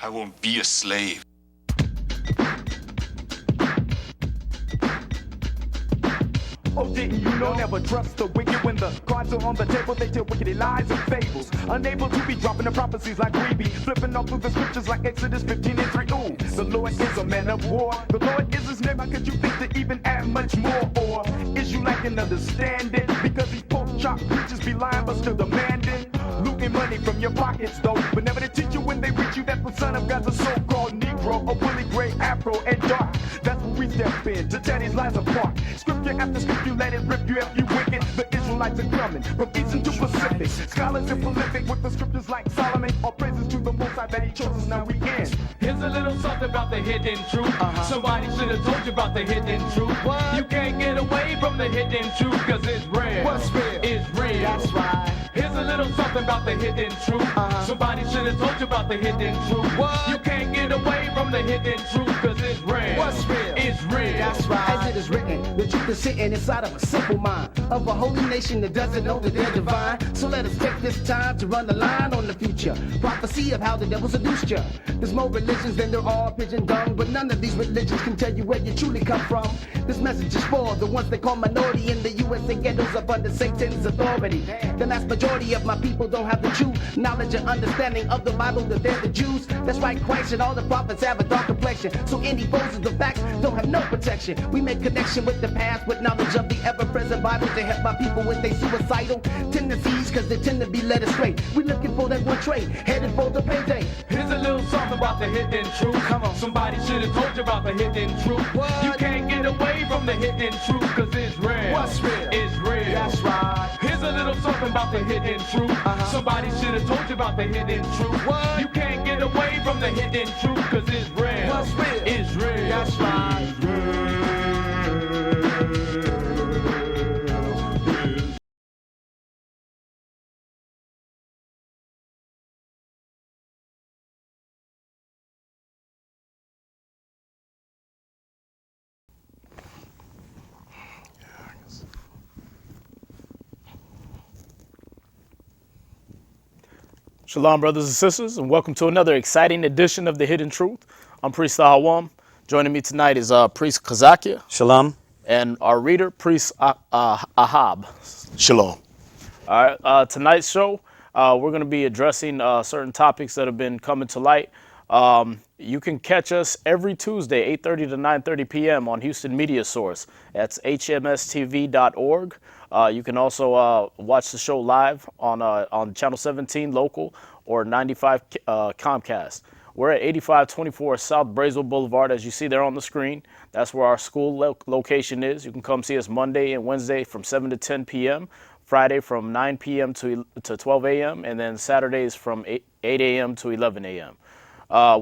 I won't be a slave. Oh, didn't you know? Never trust the wicked. When the cards are on the table, they tell wicked lies and fables. Unable to be dropping the prophecies like we be. Flipping off through the scriptures like Exodus 15 and 3. Ooh, the Lord is a man of war. The Lord is his name. How could you think to even add much more? Or is you lacking understanding? Because these pork chop preachers be lying but still demanding. Looting money from your pockets though. But never to teach you when they reach you that the son of God's a so-called Negro. A woolly gray afro and dark. That's where we step in to tear these lies apart. Scripture after scripture, let it rip you if you wicked. The Israelites are coming from Eastern to Pacific. Scholars are prolific with the scriptures like Solomon. All praises to the Most High that he chose us, now we in. Here's a little something about the hidden truth. Somebody should have told you about the hidden truth. What? You can't get away from the hidden truth, cause it's real. What's real? It's real. That's right. Here's a little something about the hidden truth. Somebody should have told you about the hidden truth. What? You can't get away from the hidden truth, cause it's real. What's real? It's real. That's right. As it is written, the truth is sitting inside of a simple mind of a holy nation that doesn't know that they're divine. So let us take this time to run the line on the future. Prophecy of how the devil seduced you. There's more religions than there are pigeon dung, but none of these religions can tell you where you truly come from. This message is for the ones they call minority in the USA ghettos up under Satan's authority. The vast majority of my people don't have the true knowledge and understanding of the Bible, that they're the Jews. That's right, Christ and all the prophets have a dark complexion. So any foes of the facts don't have no protection. We make connection with the past with knowledge of the ever-present Bible to help my people with their suicidal tendencies, cause they tend to be led astray. We looking for that one trait, headed for the payday. Here's a little something about the hidden truth. Come on, somebody should have told you about the hidden truth. What? You can't get away from the hidden truth, cause it's real. What's real? It's real. That's right. Here's a little something about the hidden truth. Somebody should have told you about the hidden truth. What? You can't get away from the hidden truth, cause it's real. What's real? It's real. That's right. Shalom, brothers and sisters, and welcome to another exciting edition of The Hidden Truth. I'm Priest Ahawam. Joining me tonight is Priest Kazakia. Shalom. And our reader, Priest Ahab. Shalom. All right, tonight's show, we're going to be addressing certain topics that have been coming to light. You can catch us every Tuesday, 8:30 to 9:30 p.m. on Houston Media Source. That's hmstv.org. You can also watch the show live on Channel 17 local or 95 Comcast. We're at 8524 South Brazel Boulevard, as you see there on the screen. That's where our school location is. You can come see us Monday and Wednesday from 7 to 10 p.m., Friday from 9 p.m. to 12 a.m., and then Saturdays from 8 a.m. to 11 a.m.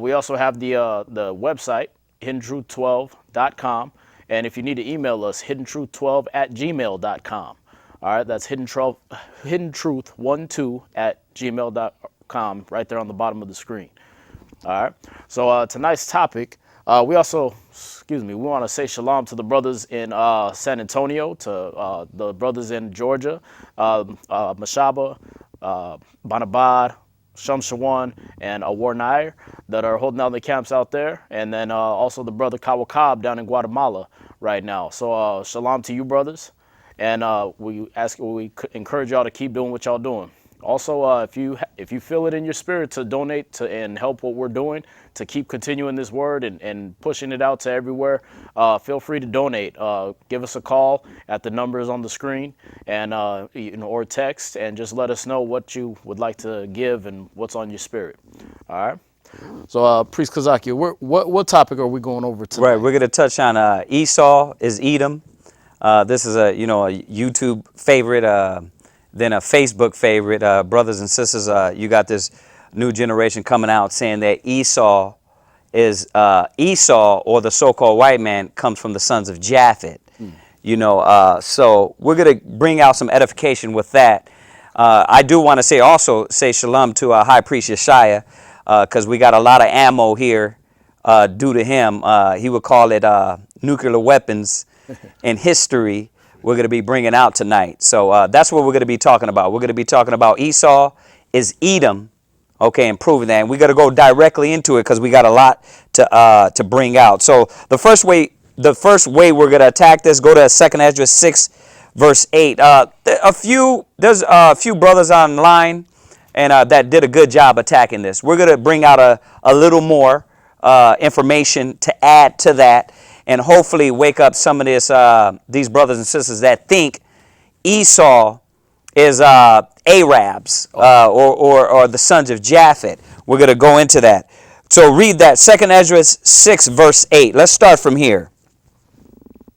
We also have the website, hiddentruth12.com. And if you need to email us, hiddentruth12@gmail.com. All right, that's hiddentruth12@gmail.com, right there on the bottom of the screen. All right, so tonight's topic, we want to say shalom to the brothers in San Antonio, to the brothers in Georgia, Mashaba, Banabad, Shamshawan, and Awar Nair that are holding down the camps out there, and then also the brother Kawakab down in Guatemala right now. So shalom to you, brothers, and we encourage y'all to keep doing what y'all doing. Also, if you feel it in your spirit to donate to and help what we're doing to keep continuing this word and pushing it out to everywhere, feel free to donate. Give us a call at the numbers on the screen, and or text, and just let us know what you would like to give and what's on your spirit. All right. So, Priest Kazaki, what topic are we going over tonight? Right, we're going to touch on Esau is Edom. This is a YouTube favorite. Then a Facebook favorite. Brothers and sisters, you got this new generation coming out saying that Esau or the so-called white man comes from the sons of Japhet. So we're going to bring out some edification with that. I do want to say shalom to High Priest Yeshaya, because we got a lot of ammo here due to him. He would call it nuclear weapons in history. We're going to be bringing out tonight. So that's what we're going to be talking about. We're going to be talking about Esau is Edom, Okay, and proving that. And we got to go directly into it because we got a lot to bring out. So the first way we're going to attack this, go to 2nd Ezra 6, verse 8. There's a few brothers online and that did a good job attacking this. We're going to bring out a little more information to add to that, and hopefully wake up some of these brothers and sisters that think Esau is Arabs or the sons of Japhet. We're going to go into that. So read that, 2nd Ezra 6, verse 8. Let's start from here.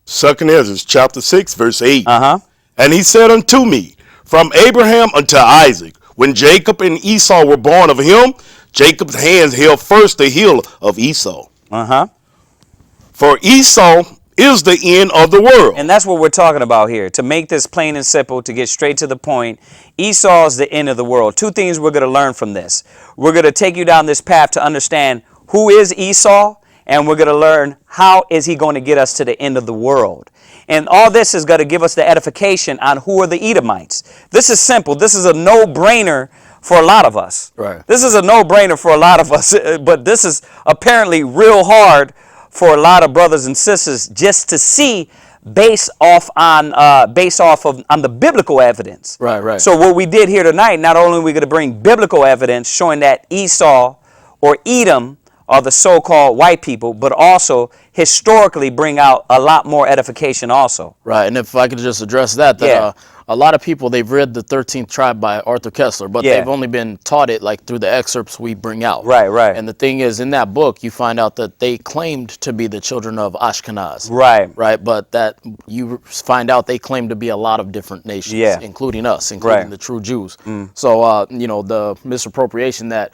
2nd Ezra chapter 6, verse 8. Uh-huh. And he said unto me, from Abraham unto Isaac, when Jacob and Esau were born of him, Jacob's hands held first the heel of Esau. Uh-huh. For Esau is the end of the world. And that's what we're talking about here. To make this plain and simple, to get straight to the point, Esau is the end of the world. Two things we're going to learn from this. We're going to take you down this path to understand who is Esau, and we're going to learn how is he going to get us to the end of the world. And all this is going to give us the edification on who are the Edomites. This is simple. This is a no-brainer for a lot of us. Right. This is a no-brainer for a lot of us, but this is apparently real hard for a lot of brothers and sisters just to see based off of the biblical evidence. Right. So what we did here tonight, not only are we going to bring biblical evidence showing that Esau or Edom are the so-called white people, but also historically bring out a lot more edification also. Right, and if I could just address that, Yeah. A lot of people, they've read The 13th Tribe by Arthur Kessler, but Yeah. they've only been taught it like through the excerpts we bring out. Right. And the thing is, in that book, you find out that they claimed to be the children of Ashkenaz. Right. But that you find out they claim to be a lot of different nations, Yeah. including us, including Right. the true Jews. So, the misappropriation that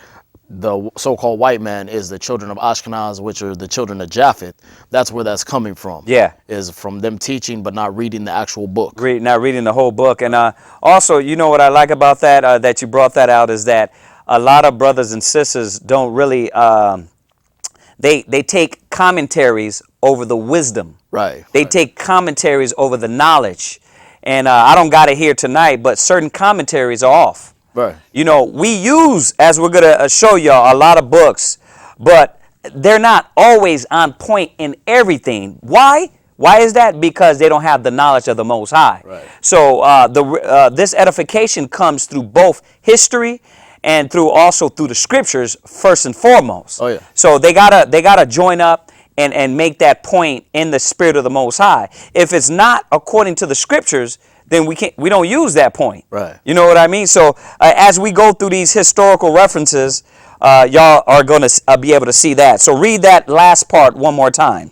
the so-called white man is the children of Ashkenaz, which are the children of Japhet. That's where that's coming from. Yeah. Is from them teaching but not reading the actual book. Not reading the whole book. And also, you know what I like about that, that you brought that out, is that a lot of brothers and sisters don't really, they take commentaries over the wisdom. Right. They take commentaries over the knowledge. And I don't got it here tonight, but certain commentaries are off. Right. You know, we use, as we're going to show y'all, a lot of books, but they're not always on point in everything. Why? Why is that? Because they don't have the knowledge of the Most High. Right. So this edification comes through both history and through the scriptures first and foremost. Oh, yeah. So they gotta join up and make that point in the spirit of the Most High. If it's not according to the scriptures, then we don't use that point. Right. You know what I mean? So as we go through these historical references, y'all are going to be able to see that. So read that last part one more time.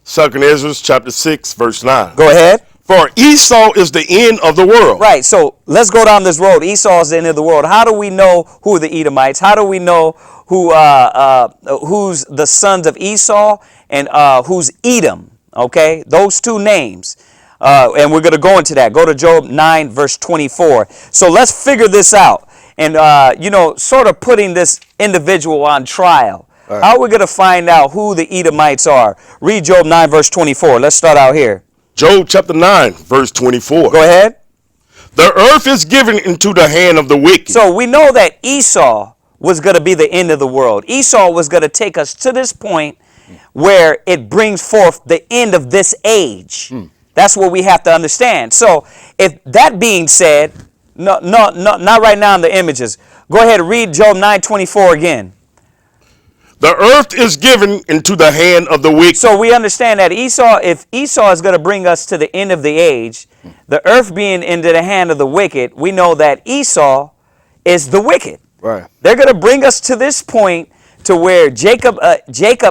2nd Ezra chapter 6, verse 9. Go ahead. For Esau is the end of the world. Right. So let's go down this road. Esau is the end of the world. How do we know who are the Edomites? How do we know who's the sons of Esau and who's Edom? Okay, those two names. And we're going to go into that. Go to Job 9, verse 24. So let's figure this out. And, sort of putting this individual on trial. Right. How are we going to find out who the Edomites are? Read Job 9, verse 24. Let's start out here. Job chapter 9, verse 24. Go ahead. The earth is given into the hand of the wicked. So we know that Esau was going to be the end of the world. Esau was going to take us to this point where it brings forth the end of this age. That's what we have to understand. So if that being said, not right now in the images. Go ahead and read Job 9:24 again. The earth is given into the hand of the wicked. So we understand that if Esau is going to bring us to the end of the age, the earth being into the hand of the wicked, we know that Esau is the wicked. Right. They're going to bring us to this point to where Jacob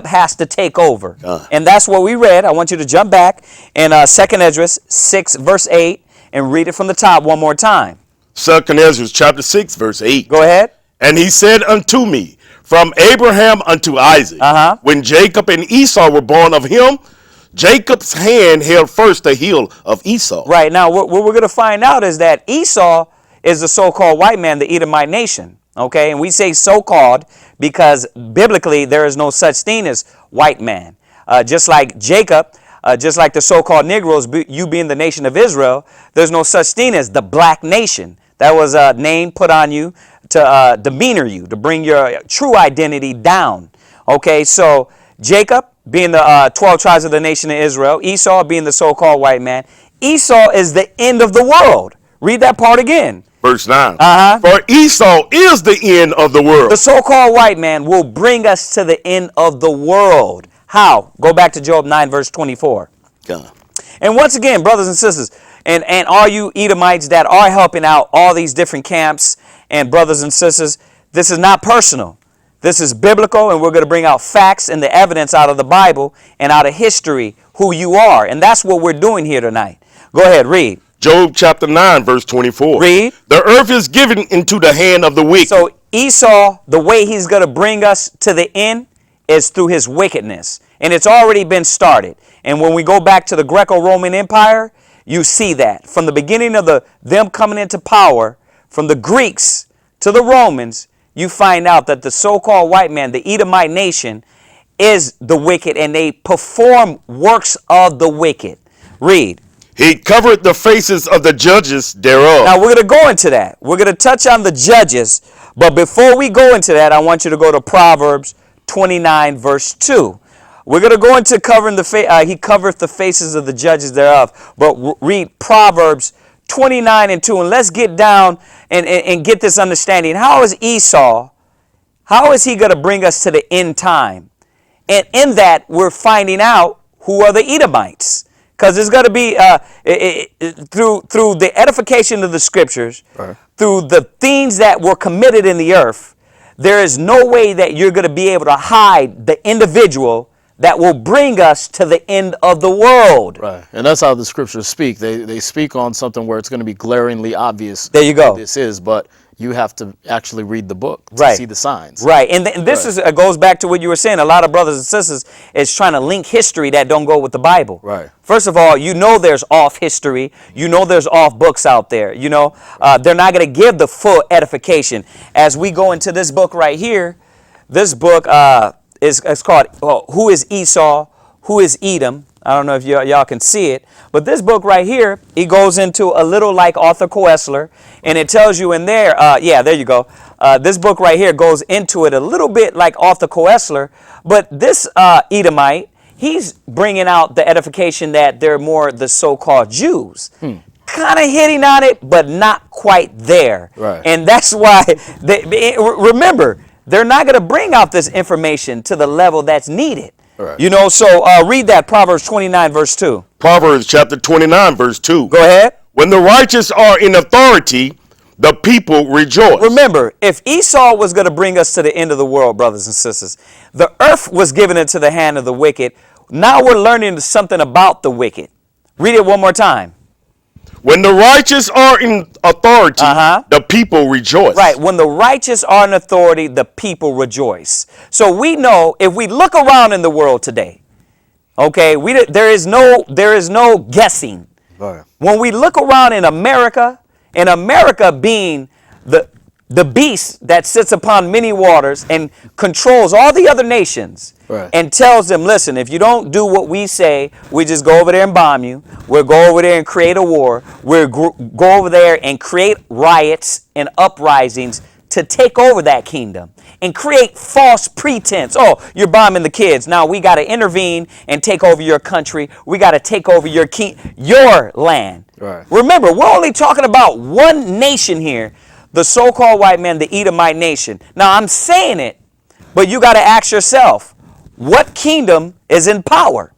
has to take over. And that's what we read. I want you to jump back in 2nd Ezra 6, verse 8, and read it from the top one more time. 2nd Ezra chapter 6, verse 8. Go ahead. And he said unto me, from Abraham unto Isaac, when Jacob and Esau were born of him, Jacob's hand held first the heel of Esau. Right. Now, what we're going to find out is that Esau is the so-called white man, the Edomite nation. Okay, and we say so-called because biblically there is no such thing as white man. Just like Jacob, just like the so-called Negroes, you being the nation of Israel, there's no such thing as the black nation. That was a name put on you demeanor you, to bring your true identity down. Okay, so Jacob being the 12 tribes of the nation of Israel, Esau being the so-called white man. Esau is the end of the world. Read that part again. Verse 9. Uh-huh. For Esau is the end of the world. The so-called white man will bring us to the end of the world. How? Go back to Job 9, verse 24. God. And once again, brothers and sisters, and all you Edomites that are helping out all these different camps and brothers and sisters, this is not personal. This is biblical, and we're going to bring out facts and the evidence out of the Bible and out of history, who you are. And that's what we're doing here tonight. Go ahead, read. Job chapter 9, verse 24. Read. The earth is given into the hand of the wicked. So Esau, the way he's going to bring us to the end is through his wickedness. And it's already been started. And when we go back to the Greco-Roman Empire, you see that. From the beginning of them coming into power, from the Greeks to the Romans, you find out that the so-called white man, the Edomite nation, is the wicked, and they perform works of the wicked. Read. He covered the faces of the judges thereof. Now we're going to go into that. We're going to touch on the judges. But before we go into that, I want you to go to Proverbs 29, verse 2. We're going to go into covering he covereth the faces of the judges thereof. But read Proverbs 29 and 2. And let's get down and get this understanding. How is Esau, how is he going to bring us to the end time? And in that, we're finding out who are the Edomites. Because it's going to be through the edification of the scriptures, right, through the things that were committed in the earth, there is no way that you're going to be able to hide the individual that will bring us to the end of the world. Right. And that's how the scriptures speak. They speak on something where it's going to be glaringly obvious. There you go. What this is, but you have to actually read the book to right, see the signs. Right. And this goes back to what you were saying. A lot of brothers and sisters is trying to link history that don't go with the Bible. Right. First of all, you know there's off history. You know there's off books out there. You know, they're not going to give the full edification. As we go into this book right here, this book is called Who is Esau? Who is Edom? I don't know if y'all can see it, but this book right here, he goes into a little like Arthur Koestler, and it tells you in there, yeah, there you go. This book right here goes into it a little bit like Arthur Koestler, but this Edomite, he's bringing out the edification that they're more the so-called Jews. Kind of hitting on it, but not quite there. Right. And that's why, remember, they're not going to bring out this information to the level that's needed. Right. You know, so read that, Proverbs 29, verse 2. Proverbs chapter 29, verse 2. Go ahead. When the righteous are in authority, the people rejoice. Remember, if Esau was going to bring us to the end of the world, brothers and sisters, the earth was given into the hand of the wicked. Now we're learning something about the wicked. Read it one more time. When the righteous are in authority, the people rejoice. Right. When the righteous are in authority, the people rejoice. So we know if we look around in the world today, okay, there is no guessing. Right. When we look around in America being the beast that sits upon many waters and controls all the other nations, right, and tells them, listen, if you don't do what we say, we just go over there and bomb you. We'll go over there and create a war. We'll go over there and create riots and uprisings to take over that kingdom and create false pretense. Oh, you're bombing the kids. Now we got to intervene and take over your country. We got to take over your land. Right. Remember, we're only talking about one nation here, the so-called white man, the Edomite nation. Now, I'm saying it, but you got to ask yourself, what kingdom is in power?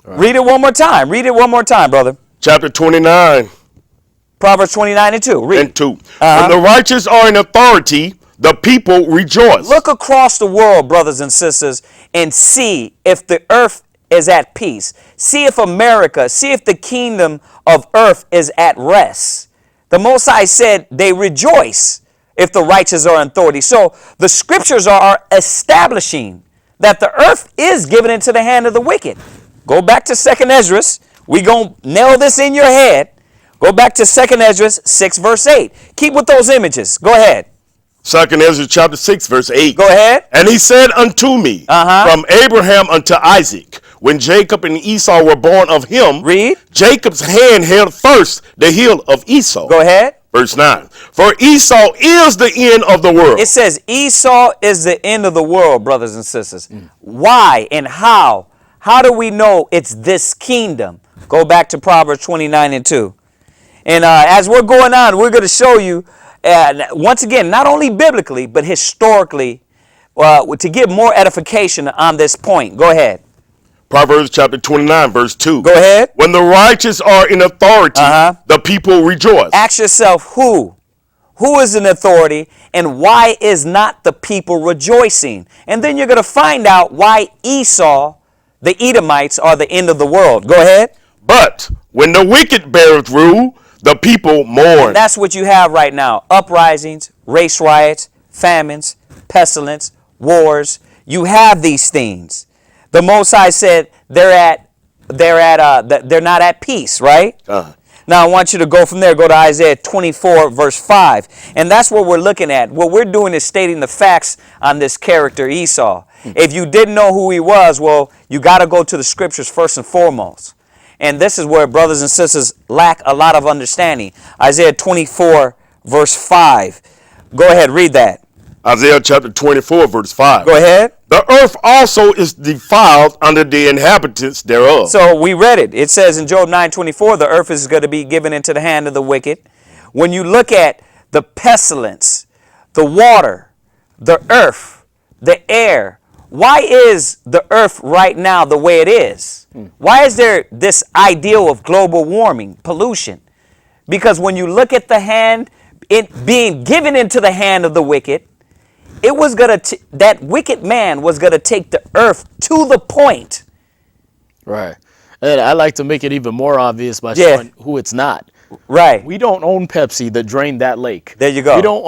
Right. Read it one more time. Read it one more time, brother. Chapter 29. Proverbs 29 and 2. Read. And 2. When the righteous are in authority, the people rejoice. Look across the world, brothers and sisters, and see if the earth is at peace. See if the kingdom of earth is at rest. The Most High said they rejoice if the righteous are in authority. So the scriptures are establishing that the earth is given into the hand of the wicked. Go back to 2nd Ezra. We're going to nail this in your head. Go back to 2nd Ezra 6, verse 8. Keep with those images. Go ahead. 2nd Ezra chapter 6, verse 8. Go ahead. And he said unto me, from Abraham unto Isaac, when Jacob and Esau were born of him, read. Jacob's hand held first the heel of Esau. Go ahead. Verse 9. For Esau is the end of the world. It says Esau is the end of the world, brothers and sisters. Why and how? How do we know it's this kingdom? Go back to Proverbs 29 and 2. And as we're going on, we're going to show you, once again, not only biblically, but historically, to give more edification on this point. Go ahead. Proverbs chapter 29, verse 2. Go ahead. When the righteous are in authority, the people rejoice. Ask yourself who? Who is in authority and why is not the people rejoicing? And then you're going to find out why Esau, the Edomites, are the end of the world. Go ahead. But when the wicked beareth rule, the people mourn. And that's what you have right now. Uprisings, race riots, famines, pestilence, wars. You have these things. The Most High said they're not at peace, right? Now I want you to go from there, go to Isaiah 24 verse 5. And that's what we're looking at. What we're doing is stating the facts on this character Esau. If you didn't know who he was, well, you got to go to the scriptures first and foremost. And this is where brothers and sisters lack a lot of understanding. Isaiah 24 verse 5. Go ahead, read that. Isaiah chapter 24 verse 5. Go ahead. The earth also is defiled under the inhabitants thereof. So we read it. It says in Job 9:24, the earth is going to be given into the hand of the wicked. When you look at the pestilence, the water, the earth, the air, why is the earth right now the way it is? Why is there this ideal of global warming, pollution? Because when you look at the hand, it being given into the hand of the wicked, it was that wicked man was going to take the earth to the point. Right. And I like to make it even more obvious by showing who it's not. Right. We don't own Pepsi that drained that lake. There you go. We don't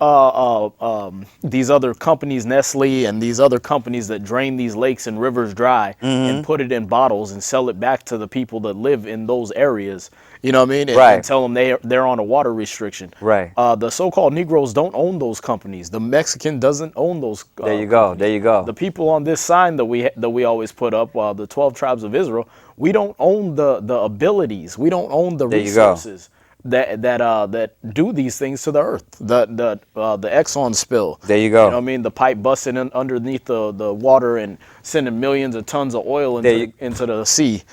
own these other companies, Nestle, and these other companies that drain these lakes and rivers dry and put it in bottles and sell it back to the people that live in those areas. You know what I mean? And tell them they're on a water restriction. Right. The so-called Negroes don't own those companies. The Mexican doesn't own those. There you go. There you go. The people on this sign that we always put up, the 12 tribes of Israel, we don't own the abilities. We don't own the resources that do these things to the earth. The Exxon spill. There you go. You know what I mean? The pipe busting underneath the water and sending millions of tons of oil into the sea.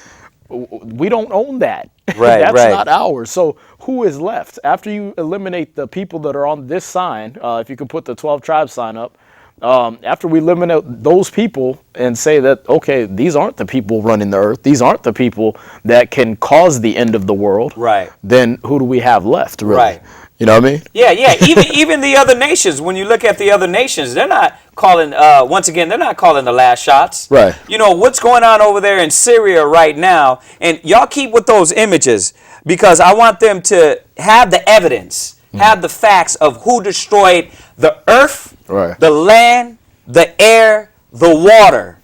We don't own that. Right, That's not ours. So who is left? After you eliminate the people that are on this sign, if you can put the 12 tribes sign up, after we eliminate those people and say that, okay, these aren't the people running the earth, these aren't the people that can cause the end of the world, then who do we have left, really? Right. You know what I mean? Yeah. Even the other nations, when you look at the other nations, they're not calling, once again, they're not calling the last shots. Right. You know, what's going on over there in Syria right now, and y'all keep with those images, because I want them to have the evidence, have the facts of who destroyed the earth, the land, the air, the water.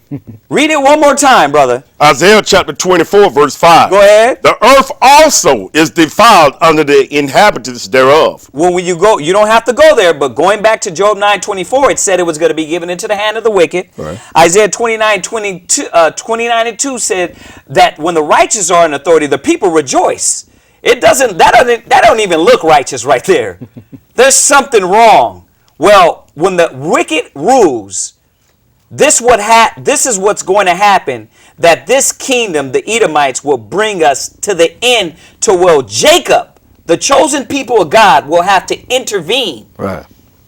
Read it one more time, brother. Isaiah chapter 24 verse 5. Go ahead. The earth also is defiled under the inhabitants thereof. When you go, you don't have to go there, but going back to Job 9:24, it said it was going to be given into the hand of the wicked. Isaiah 29 and 2 said that when the righteous are in authority, the people rejoice. That don't even look righteous right there. There's something wrong. Well, when the wicked rules, this is what's going to happen, that this kingdom, the Edomites, will bring us to the end to where Jacob, the chosen people of God, will have to intervene. Right.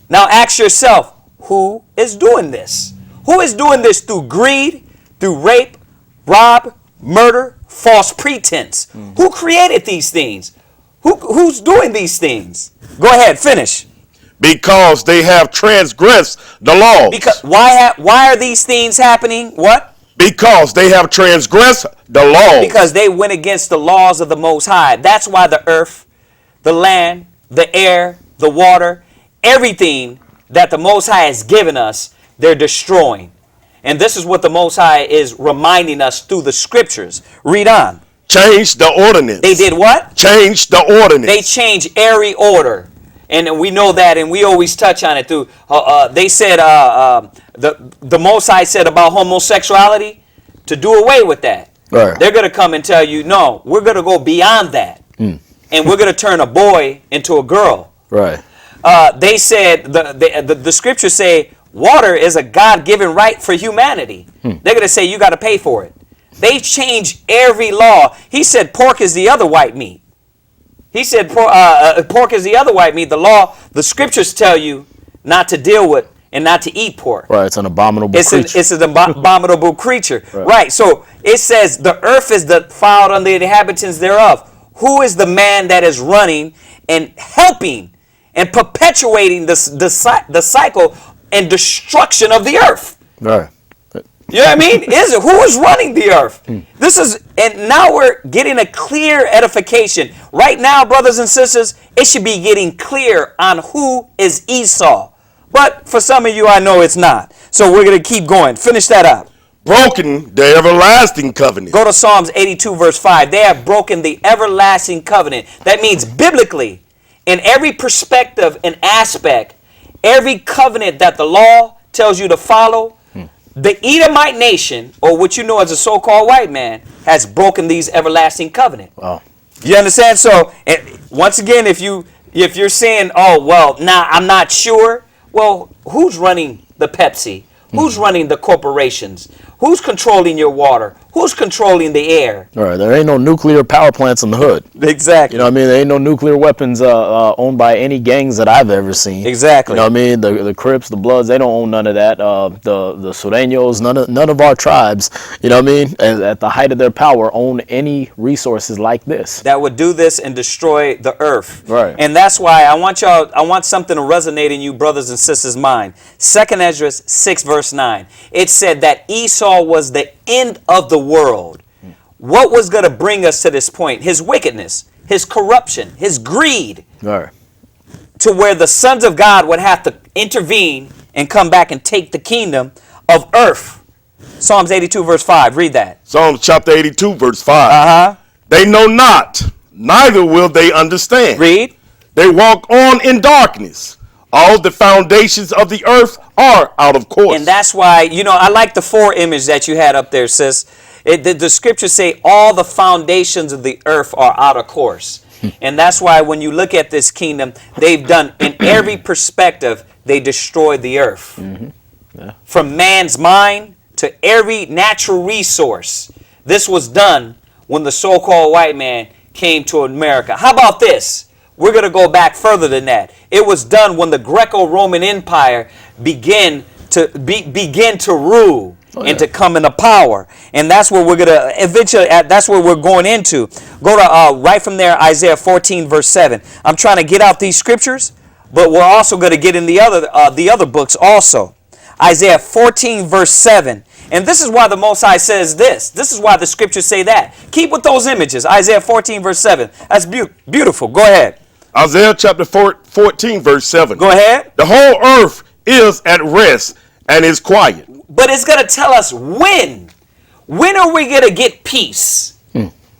Now ask yourself, who is doing this? Who is doing this through greed, through rape, rob, murder, false pretense? Who created these things? Who's doing these things? Go ahead, finish. Because they have transgressed the laws. Because why are these things happening? What? Because they have transgressed the laws. Because they went against the laws of the Most High. That's why the earth, the land, the air, the water, everything that the Most High has given us, they're destroying. And this is what the Most High is reminding us through the scriptures. Read on. Change the ordinance. They did what? Change the ordinance. They changed every order. And we know that, and we always touch on it through. They said the Most High said about homosexuality to do away with that. Right. They're going to come and tell you, no, we're going to go beyond that. and we're going to turn a boy into a girl. Right. They said, the scriptures say, water is a God-given right for humanity. They're going to say you got to pay for it. They changed every law. He said pork is the other white meat. He said pork is the other white meat. The scriptures tell you not to deal with and not to eat pork. Right, it's an abominable creature. It's an abominable creature. Right, so it says the earth is defiled on the inhabitants thereof. Who is the man that is running and helping and perpetuating the cycle and destruction of the earth? Right. You know what I mean? Who is running the earth? And now we're getting a clear edification. Right now, brothers and sisters, it should be getting clear on who is Esau. But for some of you, I know it's not. So we're going to keep going. Finish that up. Broken the everlasting covenant. Go to Psalms 82, verse 5. They have broken the everlasting covenant. That means biblically, in every perspective and aspect, every covenant that the law tells you to follow, the Edomite nation, or what you know as a so-called white man, has broken these everlasting covenant. Wow. You understand? So, once again, if you're saying, oh, well, nah, I'm not sure. Well, who's running the Pepsi? Who's running the corporations? Who's controlling your water? Who's controlling the air? All right, there ain't no nuclear power plants in the hood. Exactly. You know what I mean? There ain't no nuclear weapons owned by any gangs that I've ever seen. Exactly. You know what I mean? The Crips, the Bloods, they don't own none of that. The Sureños, none of our tribes, you know what I mean, at the height of their power, own any resources like this. That would do this and destroy the earth. Right. And that's why I want something to resonate in you brothers and sisters' mind. 2nd Ezra 6, verse 9. It said that Esau was the end of the world. What was going to bring us to this point? His wickedness, his corruption, his greed. Right. To where the sons of God would have to intervene and come back and take the kingdom of earth. Psalms 82, verse 5. Read that. Psalms chapter 82, verse 5. They know not, neither will they understand. Read. They walk on in darkness. All the foundations of the earth are out of course. And that's why, I like the 4 image that you had up there, sis. The scriptures say all the foundations of the earth are out of course. And that's why when you look at this kingdom, they've done, in every perspective, they destroyed the earth. Yeah. From man's mind to every natural resource. This was done when the so-called white man came to America. How about this? We're going to go back further than that. It was done when the Greco-Roman Empire began to rule and to come into power. And that's where we're going to eventually, that's where we're going into. Go to right from there, Isaiah 14, verse 7. I'm trying to get out these scriptures, but we're also going to get in the other books also. Isaiah 14, verse 7. And this is why the Most High says this. This is why the scriptures say that. Keep with those images. Isaiah 14, verse 7. That's beautiful. Go ahead. Isaiah chapter 14, verse 7. Go ahead. The whole earth is at rest and is quiet. But it's going to tell us when. When are we going to get peace?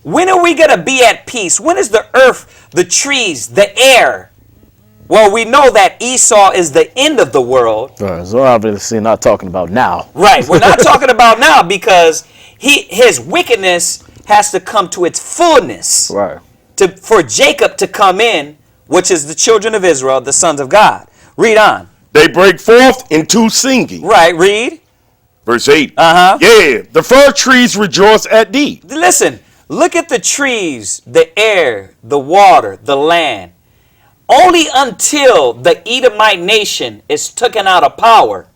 When are we going to be at peace? When is the earth, the trees, the air? Well, we know that Esau is the end of the world. Right, so obviously not talking about now. Right. We're not talking about now because his wickedness has to come to its fullness. Right. For Jacob to come in, which is the children of Israel, the sons of God. Read on. They break forth into singing. Right, read. Verse 8. Yeah, the fir trees rejoice at thee. Listen, look at the trees, the air, the water, the land. Only until the Edomite nation is taken out of power,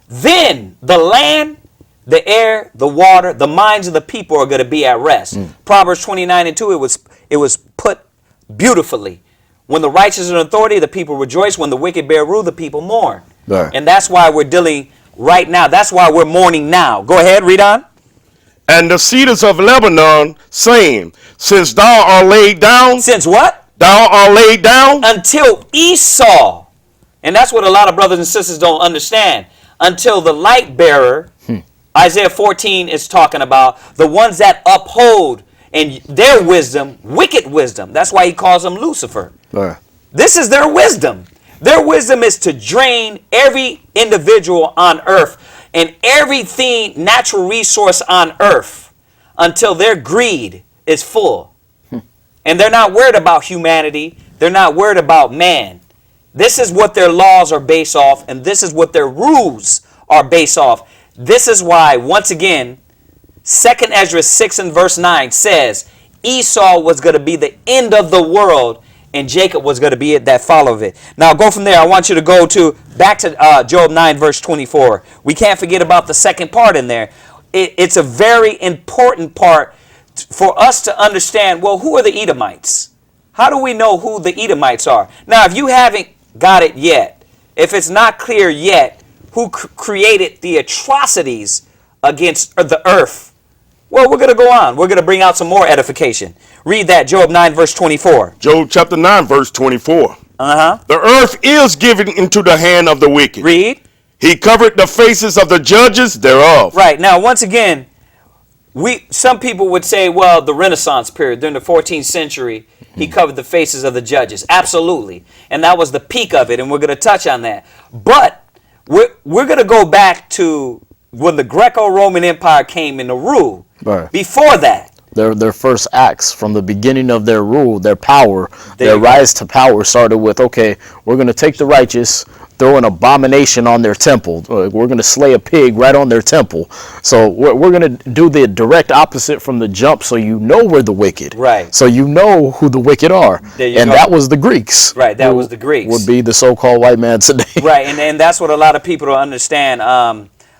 then the land, the air, the water, the minds of the people are going to be at rest. Proverbs 29 and 2, it was put beautifully. When the righteous are in authority, the people rejoice. When the wicked bear rule, the people mourn. Right. And that's why we're dealing right now. That's why we're mourning now. Go ahead, read on. And the cedars of Lebanon saying, since thou art laid down. Since what? Thou art laid down. Until Esau. And that's what a lot of brothers and sisters don't understand. Until the light bearer, Isaiah 14 is talking about the ones that uphold and their wisdom, wicked wisdom. That's why he calls them Lucifer. Right. This is their wisdom. Their wisdom is to drain every individual on earth and everything, natural resource on earth, until their greed is full. And they're not worried about humanity. They're not worried about man. This is what their laws are based off, and this is what their rules are based off. This is why, once again, 2nd Ezra 6 and verse 9 says Esau was going to be the end of the world, and Jacob was going to be it that followed it. Now go from there. I want you to go back to Job 9 verse 24. We can't forget about the second part in there. It's a very important part for us to understand, well, who are the Edomites? How do we know who the Edomites are? Now, if you haven't got it yet, if it's not clear yet who created the atrocities against the earth, well, we're going to go on. We're going to bring out some more edification. Read that, Job 9, verse 24. Job chapter 9, verse 24. The earth is given into the hand of the wicked. Read. He covered the faces of the judges thereof. Right. Now, once again, some people would say, well, the Renaissance period, during the 14th century, he covered the faces of the judges. Absolutely. And that was the peak of it, and we're going to touch on that. But we're going to go back to when the Greco-Roman Empire came into rule. Right. Before that. Their first acts from the beginning of their rule, their power, their rise to power started with, okay, we're going to take the righteous, throw an abomination on their temple. We're going to slay a pig right on their temple. So we're going to do the direct opposite from the jump, so you know we're the wicked. Right. So you know who the wicked are. And that was the Greeks. Right, that was the Greeks. Would be the so-called white man today. Right, and that's what a lot of people don't understand.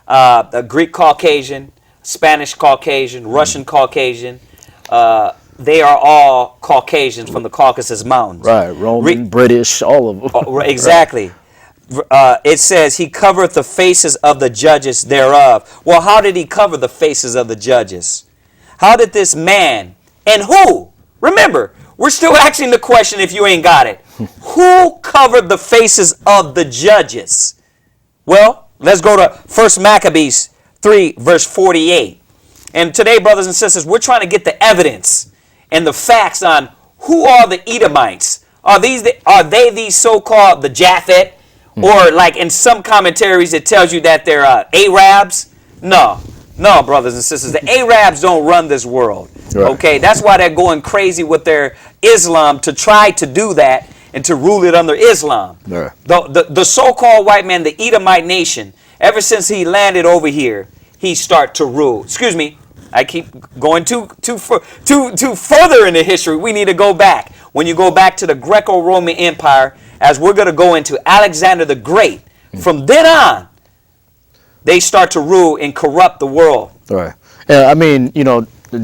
The Greek Caucasian, Spanish Caucasian, Russian Caucasian, they are all Caucasians from the Caucasus Mountains. Right, Roman, British, all of them. Exactly. It says he covereth the faces of the judges thereof. Well, how did he cover the faces of the judges? How did this man, and who? Remember, we're still asking the question if you ain't got it. Who covered the faces of the judges? Well, let's go to 1 Maccabees 3, verse 48. And today, brothers and sisters, we're trying to get the evidence and the facts on who are the Edomites. Are they these so-called the Japhet? Or like in some commentaries it tells you that they're Arabs? No, brothers and sisters. The Arabs don't run this world. Right. Okay, that's why they're going crazy with their Islam to try to do that and to rule it under Islam. Right. The so-called white man, the Edomite nation, ever since he landed over here, he start to rule. Excuse me, I keep going too further into history. We need to go back. When you go back to the Greco-Roman Empire, as we're going to go into Alexander the Great, from then on, they start to rule and corrupt the world. Right. Yeah, I mean,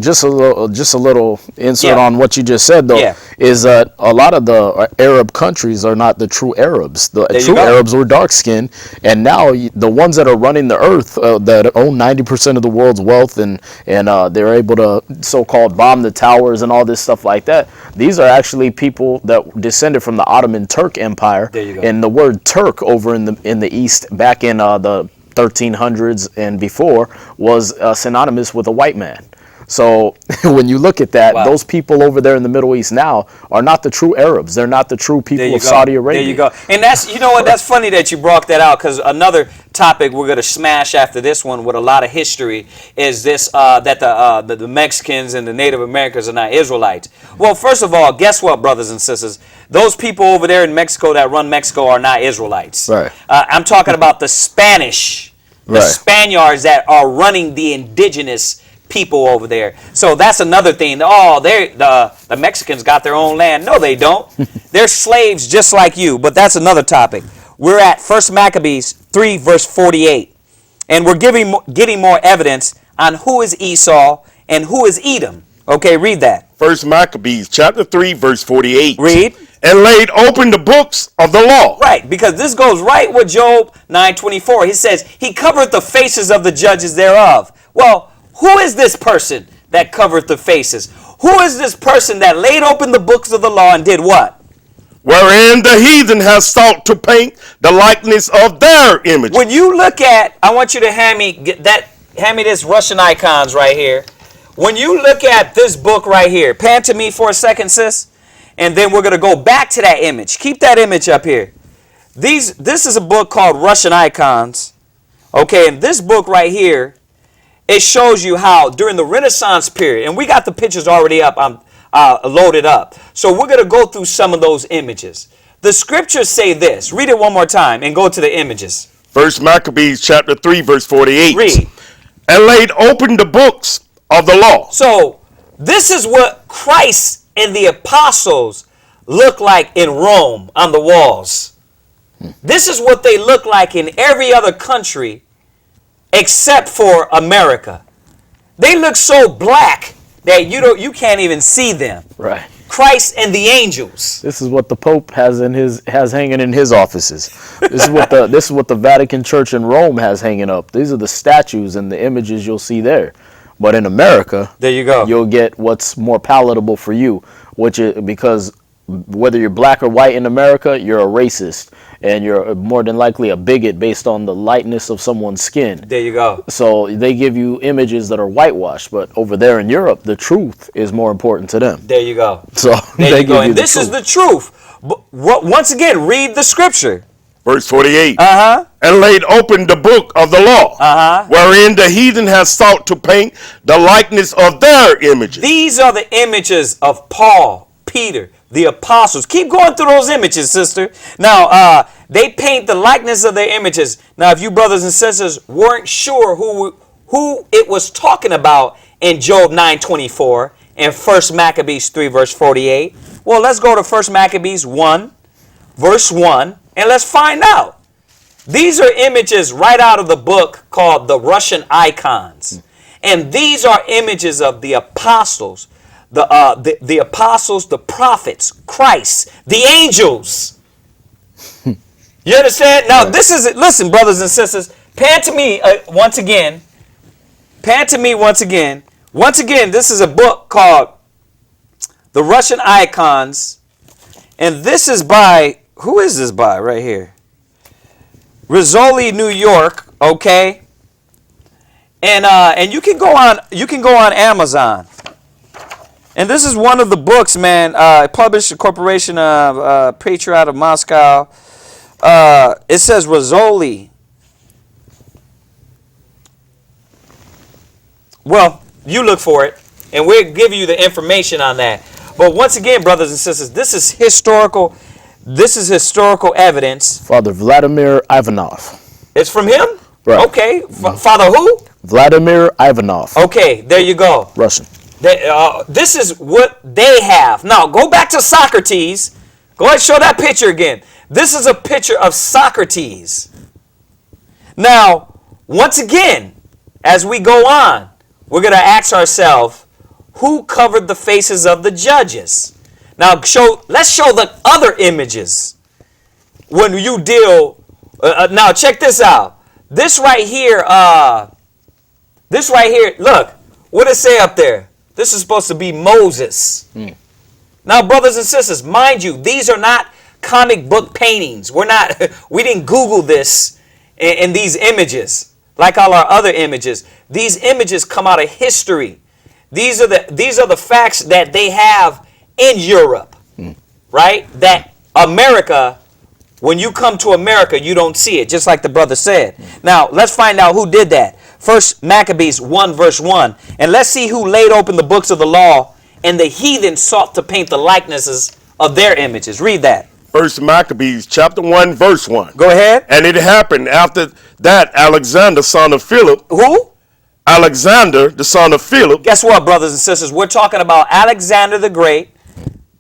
just a little insert on what you just said, though, is that a lot of the Arab countries are not the true Arabs. The true Arabs were dark-skinned, and now the ones that are running the earth, that own 90% of the world's wealth, and they're able to so-called bomb the towers and all this stuff like that, these are actually people that descended from the Ottoman Turk Empire. There you go. And the word Turk over in the East, back in the 1300s and before, was synonymous with a white man. So when you look at that, those people over there in the Middle East now are not the true Arabs. They're not the true people of Saudi Arabia. There you go. And that's, you know what, that's funny that you brought that out, because another topic we're going to smash after this one with a lot of history is this, that the Mexicans and the Native Americans are not Israelites. Well, first of all, guess what, brothers and sisters? Those people over there in Mexico that run Mexico are not Israelites. Right. I'm talking about the Spanish, the Spaniards that are running the indigenous people over there. So that's another thing. Oh, the Mexicans got their own land. No, they don't. They're slaves just like you. But that's another topic. We're at 1 Maccabees 3, verse 48. And we're getting more evidence on who is Esau and who is Edom. Okay, read that. 1 Maccabees chapter 3, verse 48. Read. And laid open the books of the law. Right, because this goes right with Job 9:24. He says, he covered the faces of the judges thereof. Well, who is this person that covered the faces? Who is this person that laid open the books of the law and did what? Wherein the heathen has sought to paint the likeness of their image. When you look at, I want you to hand me this Russian icons right here. When you look at this book right here, pan to me for a second, sis, and then we're going to go back to that image. Keep that image up here. This is a book called Russian Icons. Okay, and this book right here, it shows you how during the Renaissance period, and we got the pictures already up loaded up. So we're going to go through some of those images. The scriptures say this. Read it one more time and go to the images. First Maccabees chapter 3 verse 48. Read. And laid open the books of the law. So this is what Christ and the apostles look like in Rome on the walls. This is what they look like in every other country except for America. They look so black that you can't even see them. Right. Christ and the angels. This is what the Pope has hanging in his offices. This is what the Vatican Church in Rome has hanging up. These are the statues and the images you'll see there. But in America, there you go. You'll get what's more palatable for you, which is because whether you're black or white in America, you're a racist and you're more than likely a bigot based on the lightness of someone's skin. There you go. So they give you images that are whitewashed, but over there in Europe, the truth is more important to them. There you go. So there you go. And this is the truth. But once again, read the scripture. Verse 48. And laid open the book of the law, wherein the heathen has sought to paint the likeness of their images. These are the images of Paul, Peter, the apostles. Keep going through those images, sister. Now, they paint the likeness of their images. Now, if you brothers and sisters weren't sure who it was talking about in Job 9:24 and 1 Maccabees 3 verse 48, well, let's go to 1 Maccabees 1 verse 1 and let's find out. These are images right out of the book called The Russian Icons. And these are images of the apostles, the apostles, the prophets, Christ, the angels. You understand? Now, this is it. Listen, brothers and sisters, pan to me once again. Pan to me once again. Once again, this is a book called The Russian Icons. And this is by, who is this by right here? Rizzoli, New York, okay? And you can go on Amazon. And this is one of the books, man, published the Corporation of Patriot of Moscow. It says Rizzoli. Well, you look for it, and we'll give you the information on that. But once again, brothers and sisters, this is historical evidence. Father Vladimir Ivanov. It's from him? Right. Okay. Father who? Vladimir Ivanov. Okay, there you go. Russian. This is what they have. Now, go back to Socrates. Go ahead and show that picture again. This is a picture of Socrates. Now, once again, as we go on, we're going to ask ourselves, who covered the faces of the judges? Now, let's show the other images. When you deal, now check this out. This right here, look, what does it say up there? This is supposed to be Moses. Now, brothers and sisters, mind you, these are not comic book paintings. We didn't Google this in these images like all our other images. These images come out of history. These are the facts that they have in Europe, right? That America, when you come to America, you don't see it, just like the brother said. Now, let's find out who did that. First Maccabees 1 verse 1. And let's see who laid open the books of the law and the heathen sought to paint the likenesses of their images. Read that. First Maccabees chapter 1 verse 1. Go ahead. And it happened after that Alexander, son of Philip. Who? Alexander, the son of Philip. Guess what, brothers and sisters? We're talking about Alexander the Great.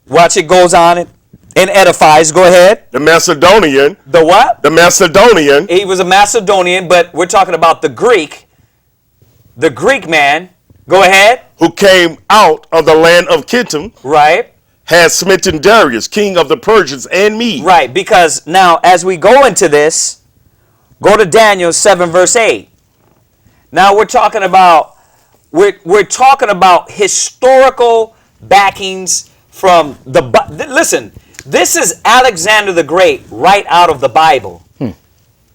Watch, it goes on and edifies. Go ahead. The Macedonian. The what? The Macedonian. He was a Macedonian, but we're talking about the Greek. The Greek man. Go ahead. Who came out of the land of Kittim. Right. Had smitten Darius, king of the Persians and Medes. Right, because now as we go into this, go to Daniel 7 verse 8. Now we're talking about historical backings from the listen, this is Alexander the Great right out of the Bible.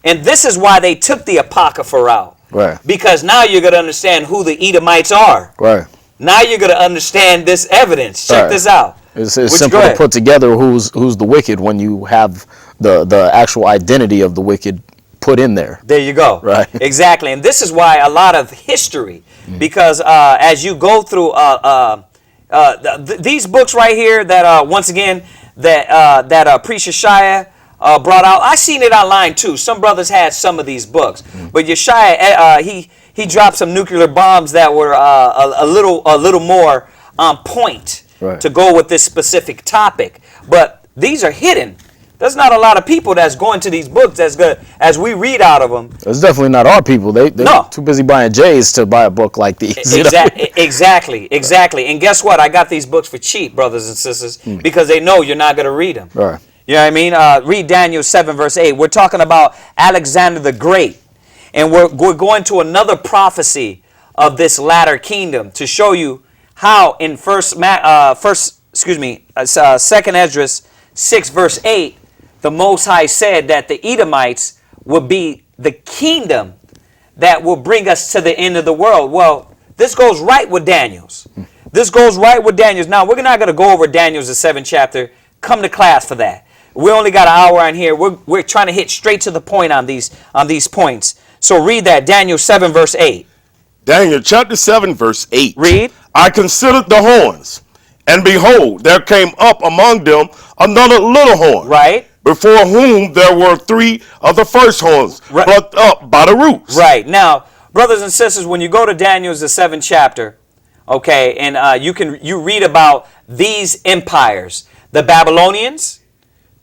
And this is why they took the Apocrypha out. Right. Because now you're going to understand who the Edomites are. Right. Now you're going to understand this evidence. Check this out. It's simple to put together who's the wicked when you have the actual identity of the wicked put in there. There you go. Right. Exactly. And this is why a lot of history, because as you go through These books right here that once again that Priest Yeshaya brought out. I seen it online too. Some brothers had some of these books, but Yeshaya he dropped some nuclear bombs that were a little more on point to go with this specific topic. But these are hidden. There's not a lot of people that's going to these books as good as we read out of them. It's definitely not our people. They're too busy buying J's to buy a book like these. Exactly. And guess what? I got these books for cheap, brothers and sisters, because they know you're not going to read them. Right. You know what I mean? Read Daniel 7 verse 8. We're talking about Alexander the Great. And we're going to another prophecy of this latter kingdom to show you how in Second Esdras 6 verse 8, the Most High said that the Edomites would be the kingdom that will bring us to the end of the world. Well, this goes right with Daniel's. Now, we're not going to go over Daniel's the 7th chapter. Come to class for that. We only got an hour on here. We're trying to hit straight to the point on these points. So read that, Daniel 7 verse 8. Daniel chapter 7 verse 8. Read. I considered the horns, and behold, there came up among them another little horn. Right. Before whom there were 3 of the first horns plucked up by the roots. Right. Now, brothers and sisters, when you go to Daniel's the 7th chapter, okay, and you read about these empires, the Babylonians,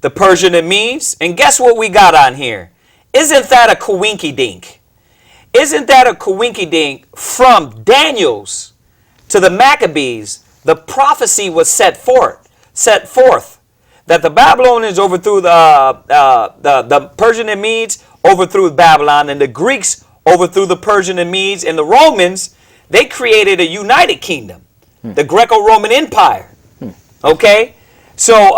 the Persian and Medes, and guess what we got on here? Isn't that a coinky-dink? Isn't that a coinky-dink? From Daniel's to the Maccabees, the prophecy was set forth that the Babylonians overthrew the Persian and Medes, overthrew Babylon, and the Greeks overthrew the Persian and Medes, and the Romans, they created a united kingdom, the Greco-Roman Empire. Okay? So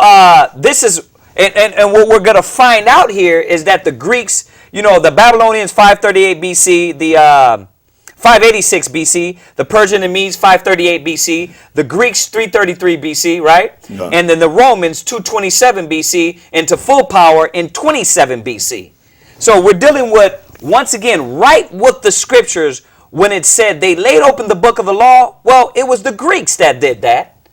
this is, and what we're going to find out here is that the Greeks, the Babylonians 538 BC, the 586 BC, the Persian and Medes 538 BC, the Greeks 333 BC, right? Yeah. And then the Romans 227 BC into full power in 27 BC. So we're dealing with, once again, right with the scriptures when it said they laid open the book of the law. Well, it was the Greeks that did that.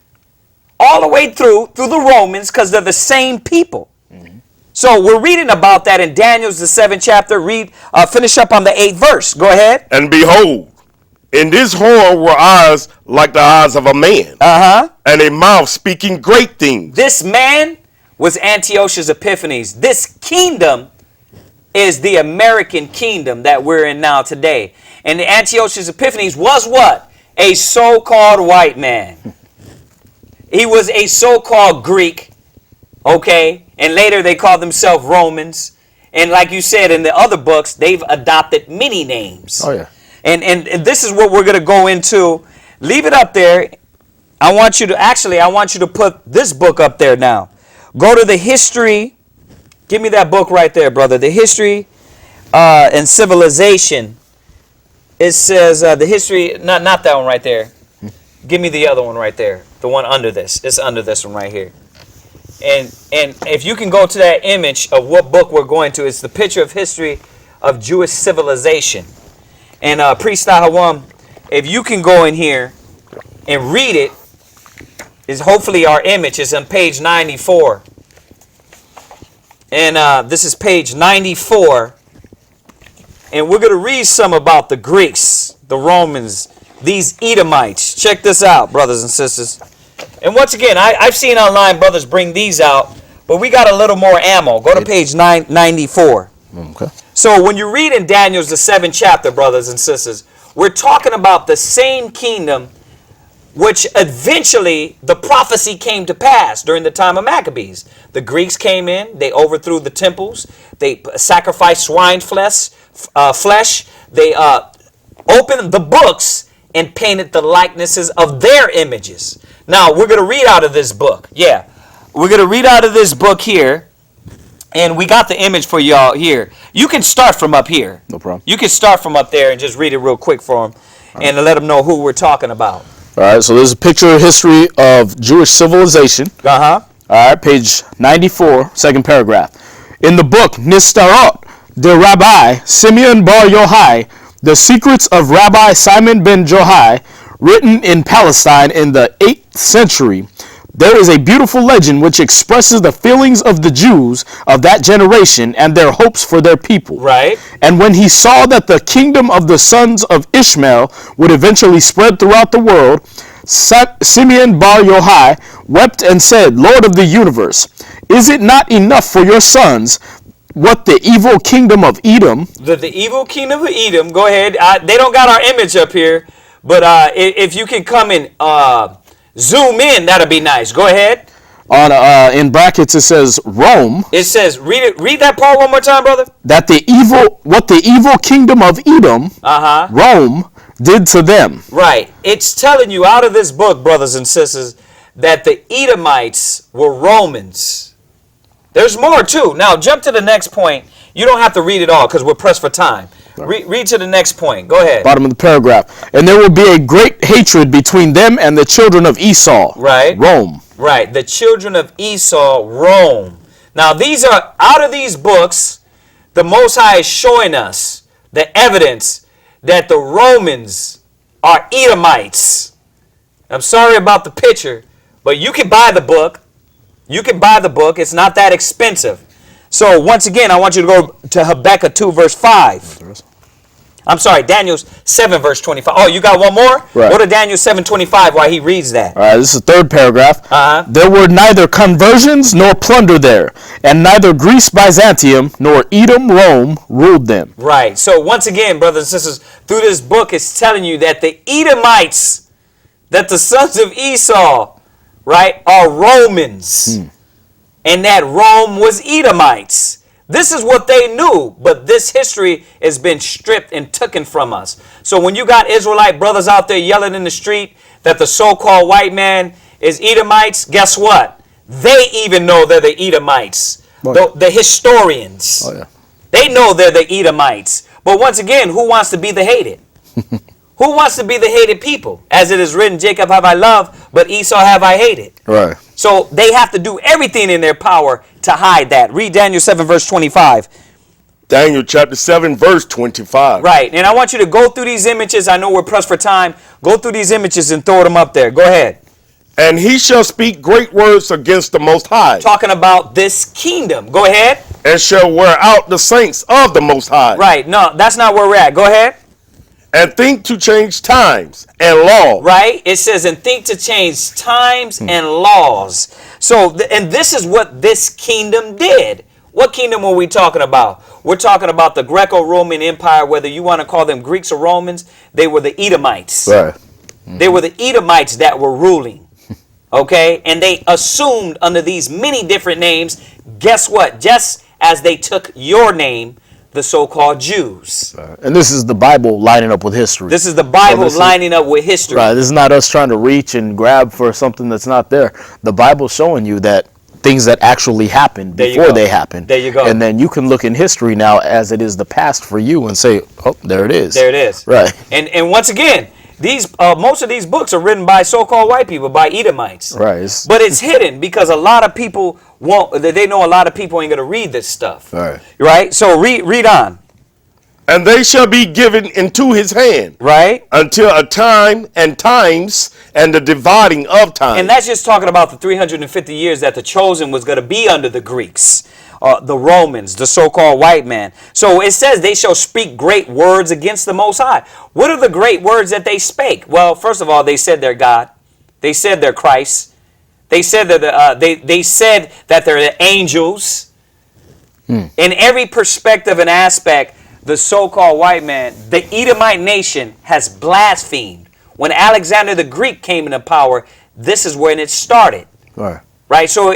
All the way through the Romans, because they're the same people. Mm-hmm. So we're reading about that in Daniel's the 7th chapter. Finish up on the 8th verse. Go ahead. And behold, in this horn were eyes like the eyes of a man, and a mouth speaking great things. This man was Antiochus Epiphanes. This kingdom is the American kingdom that we're in now today. And Antiochus Epiphanes was what? A so-called white man. He was a so-called Greek, okay? And later they called themselves Romans. And like you said in the other books, they've adopted many names. Oh, yeah. And this is what we're going to go into. Leave it up there. I want you to put this book up there now. Go to the history. Give me that book right there, brother. The History and Civilization. It says the history, not that one right there. Give me the other one right there. The one under this. It's under this one right here. And if you can go to that image of what book we're going to, it's the picture of history of Jewish civilization. And Priest Ahawam, if you can go in here and read it, is hopefully our image is on page 94. And this is page 94. And we're going to read some about the Greeks, the Romans, these Edomites. Check this out, brothers and sisters. And once again, I've seen online brothers bring these out, but we got a little more ammo. Go to page 94. Okay. So when you read in Daniel's the 7th chapter, brothers and sisters, we're talking about the same kingdom which eventually the prophecy came to pass during the time of Maccabees. The Greeks came in, they overthrew the temples, they sacrificed swine flesh, they opened the books and painted the likenesses of their images. Now, we're going to read out of this book. Yeah, we're going to read out of this book here. And we got the image for y'all here. You can start from up here. No problem. You can start from up there and just read it real quick for them and let them know who we're talking about. All right, so there's a picture of history of Jewish civilization. All right, page 94, second paragraph. In the book Nistarot, the Rabbi Simeon Bar Yochai, the secrets of Rabbi Simon ben Johai, written in Palestine in the 8th century, there is a beautiful legend which expresses the feelings of the Jews of that generation and their hopes for their people. Right. And when he saw that the kingdom of the sons of Ishmael would eventually spread throughout the world, Simeon Bar Yochai wept and said, Lord of the universe, is it not enough for your sons what the evil kingdom of Edom? The evil kingdom of Edom, go ahead. They don't got our image up here, but if you can come and zoom in, that'll be nice. Go ahead. On in brackets it says Rome. It says, read that part one more time, brother. That the evil kingdom of Edom, Rome, did to them. Right. It's telling you out of this book, brothers and sisters, that the Edomites were Romans. There's more too. Now jump to the next point. You don't have to read it all because we're pressed for time. Read to the next point. Go ahead. Bottom of the paragraph. And there will be a great hatred between them and the children of Esau. Right. Rome. Right. The children of Esau, Rome. Now these are, out of these books, the Most High is showing us the evidence that the Romans are Edomites. I'm sorry about the picture, but you can buy the book. You can buy the book. It's not that expensive. So once again, I want you to go to Habakkuk 2 verse 5. I'm sorry, Daniel 7 verse 25. Oh, you got one more? Right. Go to Daniel 7:25 while he reads that. All right, this is the third paragraph. There were neither conversions nor plunder there, and neither Greece, Byzantium, nor Edom, Rome ruled them. Right. So once again, brothers and sisters, through this book, it's telling you that the Edomites, that the sons of Esau, right, are Romans, and that Rome was Edomites. This is what they knew, but this history has been stripped and taken from us. So when you got Israelite brothers out there yelling in the street that the so-called white man is Edomites, guess what? They even know they're the Edomites. The historians. They know they're the Edomites. But once again, who wants to be the hated? Who wants to be the hated people? As it is written, Jacob have I loved, but Esau have I hated. Right. So they have to do everything in their power to hide that. Read Daniel 7 verse 25. Daniel chapter 7 verse 25. Right. And I want you to go through these images. I know we're pressed for time. Go through these images and throw them up there. Go ahead. And he shall speak great words against the Most High. Talking about this kingdom. Go ahead. And shall wear out the saints of the Most High. Right. No, that's not where we're at. Go ahead. And think to change times and laws. Right? It says, and think to change times and laws. So, and this is what this kingdom did. What kingdom are we talking about? We're talking about the Greco-Roman Empire, whether you want to call them Greeks or Romans. They were the Edomites. Right. They were the Edomites that were ruling. Okay? And they assumed under these many different names, guess what? Just as they took your name, the so-called Jews. And this is the Bible lining up with history. This is the Bible lining up with history. Right. This is not us trying to reach and grab for something that's not there. The Bible's showing you that things that actually happened before they happened. There you go. And then you can look in history now as it is the past for you and say, oh, there it is. There it is. Right. And once again, these most of these books are written by so-called white people, by Edomites. Right. But it's hidden because a lot of people they know a lot of people ain't going to read this stuff. Right. Right? So read on. And they shall be given into his hand. Right? Until a time and times and the dividing of time. And that's just talking about the 350 years that the chosen was going to be under the Greeks, the Romans, the so-called white man. So it says they shall speak great words against the Most High. What are the great words that they spake? Well, first of all, they said they're God. They said they're Christ. They said that they said that they're the angels. In every perspective and aspect, the so-called white man, the Edomite nation, has blasphemed. When Alexander the Greek came into power, this is when it started. Right. Right. So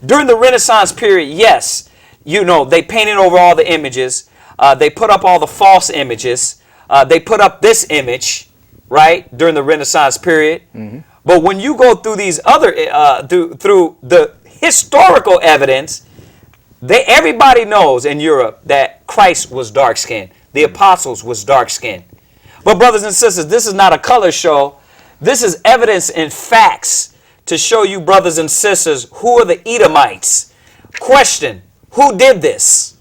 during the Renaissance period, yes, they painted over all the images. They put up all the false images. They put up this image, right, during the Renaissance period. But when you go through these other, through the historical evidence, everybody knows in Europe that Christ was dark-skinned. The apostles was dark-skinned. But brothers and sisters, this is not a color show. This is evidence and facts to show you, brothers and sisters, who are the Edomites. Question, who did this?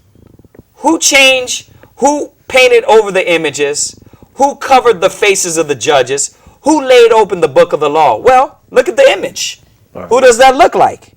Who changed? Who painted over the images? Who covered the faces of the judges? Who laid open the book of the law? Well, look at the image. Right. Who does that look like?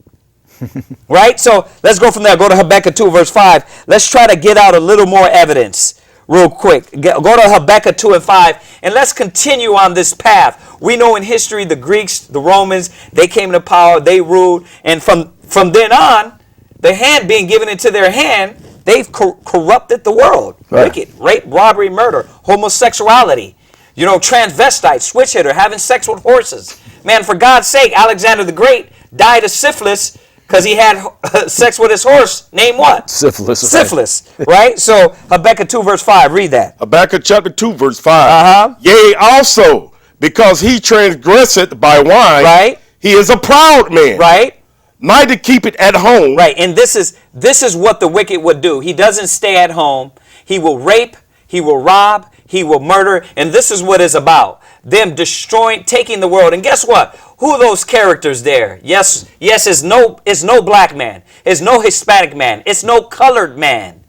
Right? So let's go from there. Go to Habakkuk 2, verse 5. Let's try to get out a little more evidence real quick. Go to Habakkuk 2 and 5, and let's continue on this path. We know in history the Greeks, the Romans, they came to power, they ruled, and from then on, the hand being given into their hand, they've corrupted the world. Right. Wicked, rape, robbery, murder, homosexuality, transvestite, switch hitter, having sex with horses. Man, for God's sake, Alexander the Great died of syphilis because he had sex with his horse. Name what? Syphilis. Syphilis, right? So Habakkuk 2 verse 5, read that. Habakkuk chapter 2 verse 5. Yea, also, because he transgresseth by wine, right? He is a proud man. Right. Neither keep it at home. Right, and this is what the wicked would do. He doesn't stay at home. He will rape, he will rob, he will murder, and this is what it's about. Them destroying, taking the world. And guess what? Who are those characters there? Yes, it's no black man. It's no Hispanic man. It's no colored man.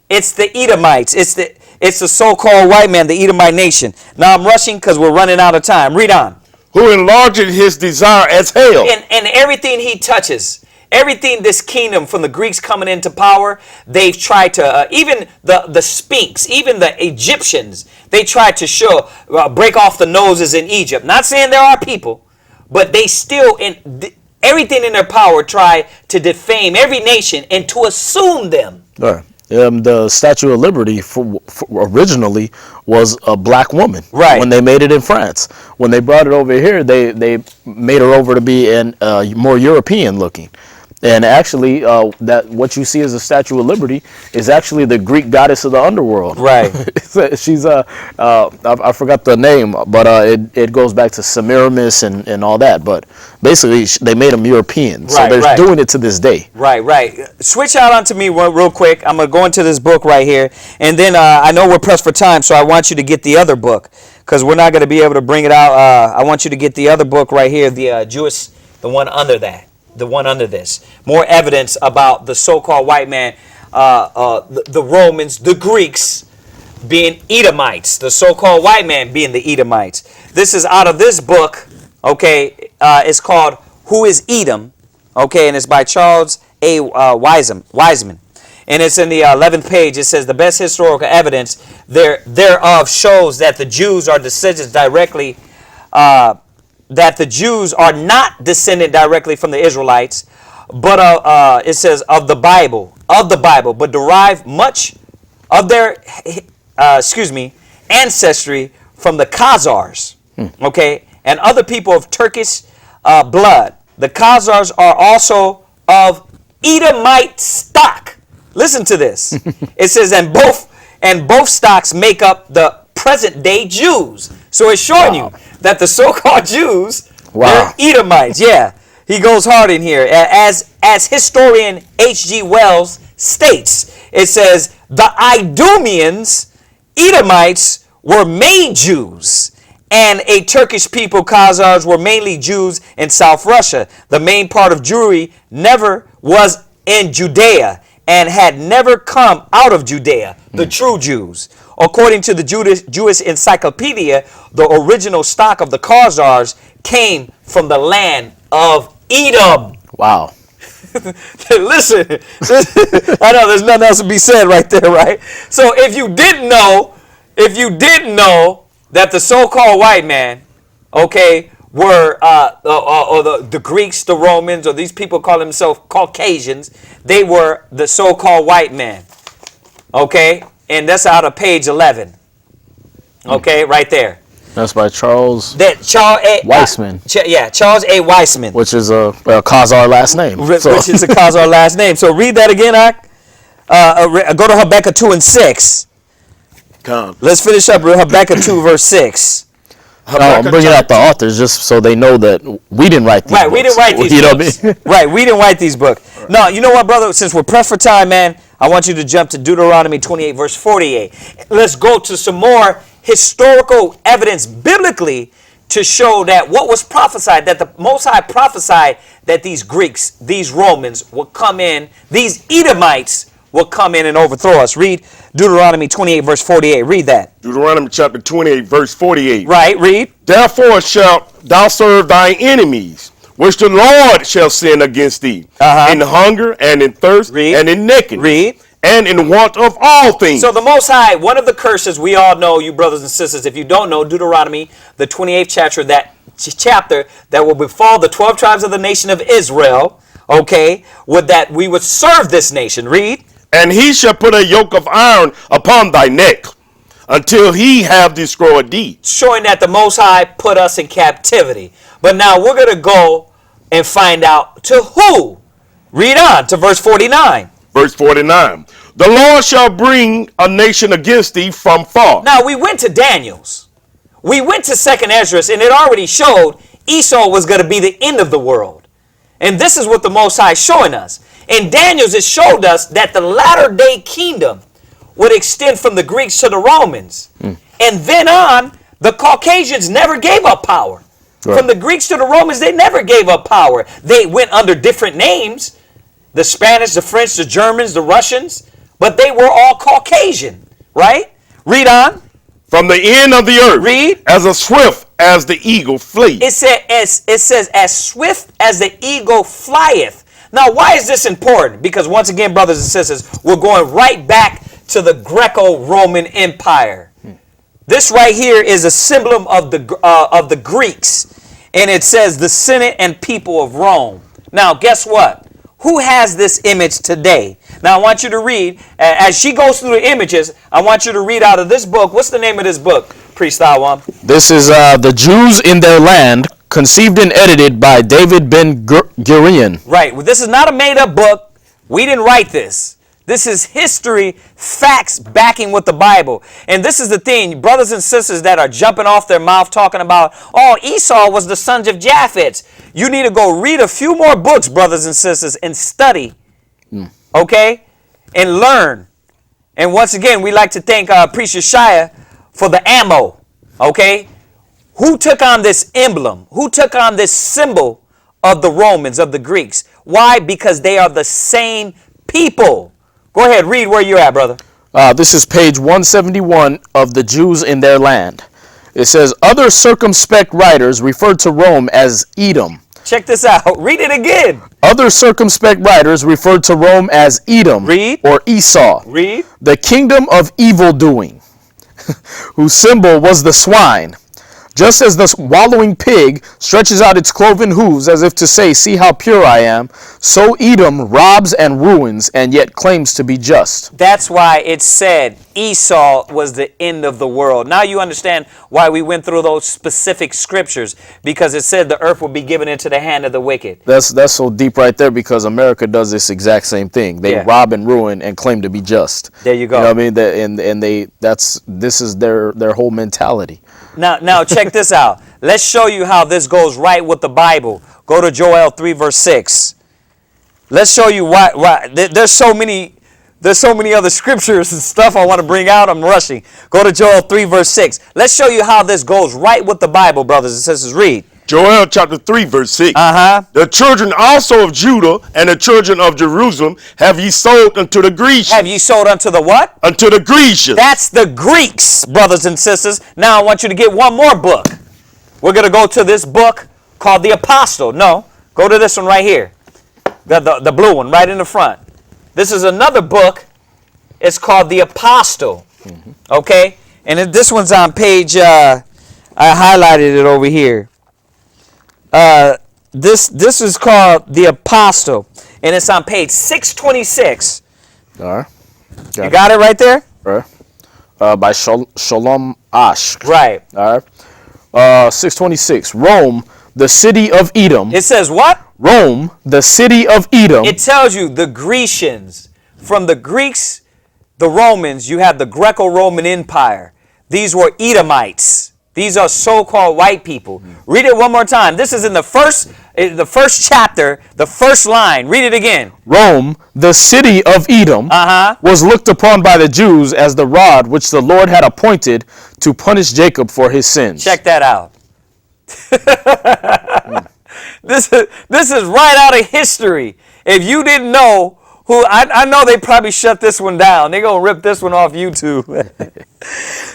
It's the Edomites. It's the so-called white man, the Edomite nation. Now I'm rushing because we're running out of time. Read on. Who enlarged his desire as hell. And everything he touches, everything this kingdom from the Greeks coming into power, they've tried to, even the Sphinx, even the Egyptians, they tried to break off the noses in Egypt. Not saying there are people, but they still, everything in their power, try to defame every nation and to assume them. Right. The Statue of Liberty originally was a black woman. Right. When they made it in France. When they brought it over here, they made her over to be more European looking. And actually, that what you see as the Statue of Liberty is actually the Greek goddess of the underworld. Right. She's I forgot the name, but it goes back to Semiramis and all that. But basically, they made them European, right, so they're doing it to this day. Right. Switch out onto me real quick. I'm gonna go into this book right here, and then I know we're pressed for time, so I want you to get the other book because we're not gonna be able to bring it out. I want you to get the other book right here, the Jewish, the one under that. The one under this. More evidence about the so-called white man, the Romans, the Greeks being Edomites, the so-called white man being the Edomites. This is out of this book, okay, it's called Who is Edom, okay, and it's by Charles A. Wiseman. And it's in the 11th page. It says the best historical evidence thereof shows that the Jews are descendants directly that the Jews are not descended directly from the Israelites, but it says of the Bible, but derive much of their, ancestry from the Khazars, okay, and other people of Turkish blood. The Khazars are also of Edomite stock. Listen to this. It says, and both stocks make up the present day Jews. So it's showing you that the so-called Jews, they're Edomites. Yeah, he goes hard in here. As historian H.G. Wells states, it says, the Idumeans, Edomites, were made Jews, and a Turkish people, Khazars, were mainly Jews in South Russia. The main part of Jewry never was in Judea and had never come out of Judea, the true Jews. According to the Jewish Encyclopedia, the original stock of the Khazars came from the land of Edom. Wow. Listen, I know there's nothing else to be said right there, right? So if you didn't know that the so-called white man, okay, were or the Greeks, the Romans, or these people call themselves Caucasians, they were the so-called white man, okay? And that's out of page 11, okay, right there. That's by Charles Wiseman. Charles A. Wiseman. Which is a Khazar last name. Which is a Khazar last name. So read that again, go to Habakkuk 2 and 6. Let's finish up with Habakkuk 2 verse 6. I'm bringing out the authors just so they know that we didn't write these books. Right, we didn't write these books. I mean? Right, we didn't write these books. Right. No, you know what, brother? Since we're pressed for time, man, I want you to jump to Deuteronomy 28, verse 48. Let's go to some more historical evidence biblically to show that what was prophesied, that the Most High prophesied that these Greeks, these Romans would come in, these Edomites will come in and overthrow us. Read Deuteronomy 28, verse 48. Read that. Deuteronomy chapter 28, verse 48. Right, read. Therefore shalt thou serve thine enemies, which the Lord shall send against thee, in hunger and in thirst and in nakedness, and in want of all things. So the Most High, one of the curses we all know, you brothers and sisters, if you don't know, Deuteronomy, the 28th chapter, that will befall the 12 tribes of the nation of Israel, okay, would that we would serve this nation. Read. And he shall put a yoke of iron upon thy neck, until he have destroyed thee. Showing that the Most High put us in captivity. But now we're going to go and find out to who. Read on to verse 49. Verse 49. The Lord shall bring a nation against thee from far. Now we went to Daniel's. We went to 2nd Ezra, and it already showed Esau was going to be the end of the world. And this is what the Most High is showing us. In Daniel's, it showed us that the latter day kingdom would extend from the Greeks to the Romans. And then on, the Caucasians never gave up power. Right. From the Greeks to the Romans, they never gave up power. They went under different names. The Spanish, the French, the Germans, the Russians. But they were all Caucasian. Right? Read on. From the end of the earth. Read. As a swift as the eagle fleeth. It says, as swift as the eagle flieth. Now, why is this important? Because once again, brothers and sisters, we're going right back to the Greco-Roman Empire. This right here is a symbol of the Greeks, and it says the Senate and people of Rome. Now, guess what? Who has this image today? Now, I want you to read, as she goes through the images, I want you to read out of this book. What's the name of this book, Priest Awam? This is The Jews in Their Land, conceived and edited by David Ben-Gurion. Right. Well, this is not a made-up book. We didn't write this. This is history, facts backing with the Bible. And this is the thing, brothers and sisters that are jumping off their mouth talking about, oh, Esau was the sons of Japhet. You need to go read a few more books, brothers and sisters, and study, okay, and learn. And once again, we like to thank Priest Shia for the ammo, okay? Who took on this emblem? Who took on this symbol of the Romans, of the Greeks? Why? Because they are the same people. Go ahead, read where you're at, brother. This is page 171 of The Jews in Their Land. It says, other circumspect writers referred to Rome as Edom. Check this out. Read it again. Other circumspect writers referred to Rome as Edom. Read. Or Esau. Read. The kingdom of evil doing, whose symbol was the swine. Just as the wallowing pig stretches out its cloven hooves as if to say, see how pure I am, so Edom robs and ruins and yet claims to be just. That's why it said Esau was the end of the world. Now you understand why we went through those specific scriptures, because it said the earth will be given into the hand of the wicked. That's so deep right there, because America does this exact same thing. They rob and ruin and claim to be just. There you go. You know what I mean? This is their whole mentality. Now check this out. Let's show you how this goes right with the Bible. Go to Joel 3 verse 6. Let's show you why there's so many other scriptures and stuff I want to bring out. I'm rushing. Go to Joel 3 verse 6. Let's show you how this goes right with the Bible, brothers and sisters. Read. Joel chapter 3 verse 6. The children also of Judah and the children of Jerusalem have ye sold unto the Grecians. Have ye sold unto the what? Unto the Grecians. That's the Greeks, brothers and sisters. Now I want you to get one more book. We're going to go to this book called the Apostle. No, go to this one right here. The blue one right in the front. This is another book. It's called the Apostle. Okay? And this one's on page, I highlighted it over here. This is called the Apostle, and it's on page 626. All right. You got it right there? Right. By Shalom Ash. Right. All right. 626. Rome, the city of Edom. It says what? Rome, the city of Edom. It tells you the Grecians. From the Greeks, the Romans, you have the Greco-Roman Empire. These were Edomites. These are so-called white people. Read it one more time. This is in the first chapter, the first line. Read it again. Rome, the city of Edom, was looked upon by the Jews as the rod which the Lord had appointed to punish Jacob for his sins. Check that out. This is right out of history. If you didn't know who I know they probably shut this one down. They're going to rip this one off YouTube.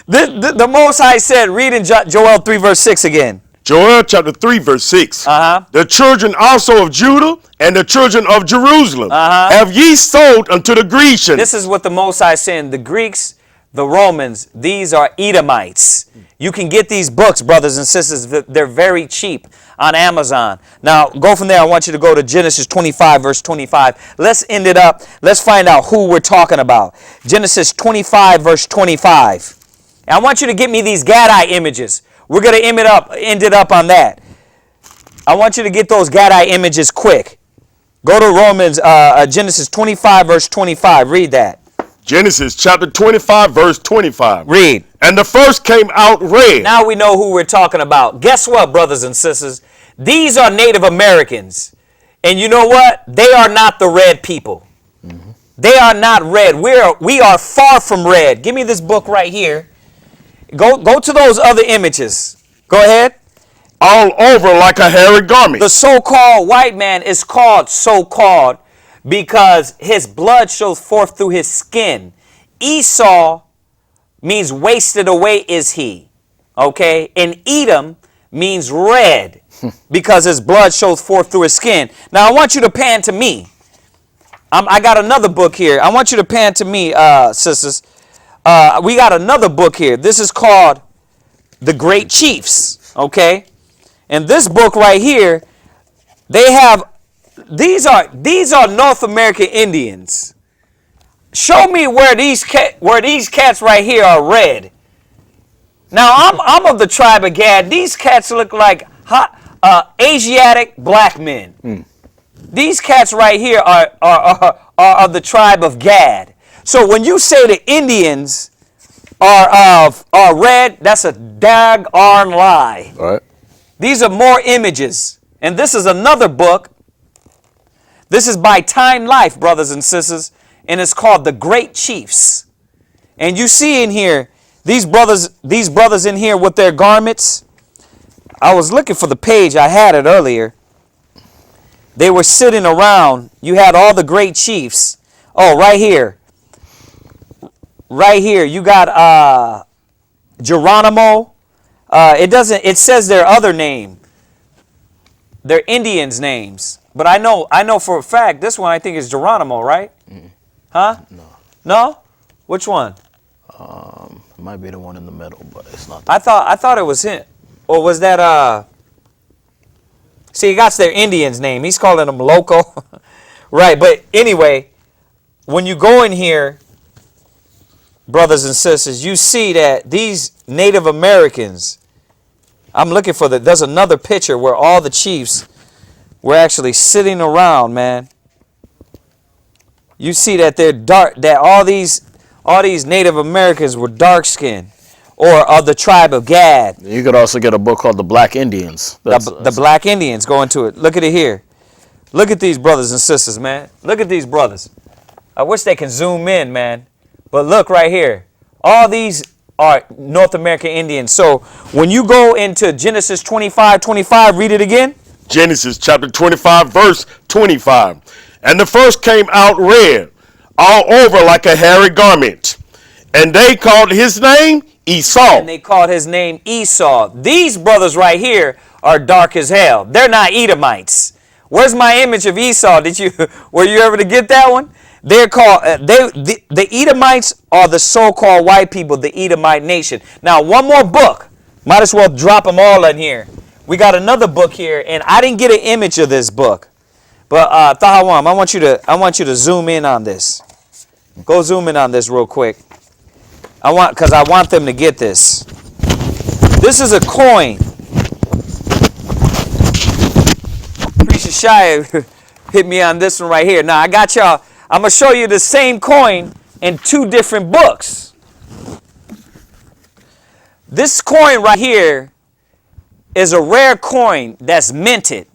The Most High said, read in Joel 3 verse 6 again. Joel chapter 3 verse 6. The children also of Judah and the children of Jerusalem have ye sold unto the Grecians. This is what the Most High is saying. The Greeks, the Romans, these are Edomites. You can get these books, brothers and sisters. They're very cheap on Amazon. Now, go from there. I want you to go to Genesis 25, verse 25. Let's end it up. Let's find out who we're talking about. Genesis 25, verse 25. And I want you to get me these Gadai images. We're going to end it up on that. I want you to get those Gadai images quick. Go to Genesis 25, verse 25. Read that. Genesis chapter 25, verse 25. Read. And the first came out red. Now we know who we're talking about. Guess what, brothers and sisters? These are Native Americans. And you know what? They are not the red people. Mm-hmm. They are not red. We are far from red. Give me this book right here. Go to those other images. Go ahead. All over like a hairy garment. The so-called white man is called so-called because his blood shows forth through his skin. Esau means wasted away is he. Okay? And Edom means red because his blood shows forth through his skin. Now I want you to pan to me. I got another book here. I want you to pan to me, sisters. We got another book here. This is called The Great Chiefs. Okay? And this book right here, they have, these are North American Indians. Show me where these cats right here are red. Now I'm of the tribe of Gad. These cats look like Asiatic black men. These cats right here are of the tribe of Gad. So when you say the Indians are red, that's a daggone lie. All right. These are more images. And this is another book. This is by Time Life, brothers and sisters. And it's called The Great Chiefs. And you see in here, these brothers in here with their garments. I was looking for the page. I had it earlier. They were sitting around. You had all the great chiefs. Oh, right here. Right here. You got Geronimo. It says their other name. Their Indians' names. But I know for a fact this one I think is Geronimo, right? Huh? No. No? Which one? It might be the one in the middle, but it's not. I thought it was him. Or was that see, he got their Indian's name. He's calling them Loco. Right, but anyway, when you go in here, brothers and sisters, you see that these Native Americans, I'm looking for there's another picture where all the chiefs were actually sitting around, man. You see that they're dark, that all these Native Americans were dark skinned or of the tribe of Gad. You could also get a book called The Black Indians. The Black Indians go into it. Look at it here. Look at these brothers and sisters, man. Look at these brothers. I wish they can zoom in, man. But look right here. All these are North American Indians. So when you go into Genesis 25:25, read it again. Genesis chapter 25, verse 25. And the first came out red, all over like a hairy garment. And they called his name Esau. And they called his name Esau. These brothers right here are dark as hell. They're not Edomites. Where's my image of Esau? Were you ever to get that one? They're called, the Edomites are the so-called white people, the Edomite nation. Now, one more book. Might as well drop them all in here. We got another book here, and I didn't get an image of this book. But Tahawam, I want you to zoom in on this. Go zoom in on this real quick. Because I want them to get this. This is a coin. Priest Shia hit me on this one right here. Now I got y'all. I'm gonna show you the same coin in two different books. This coin right here is a rare coin that's minted.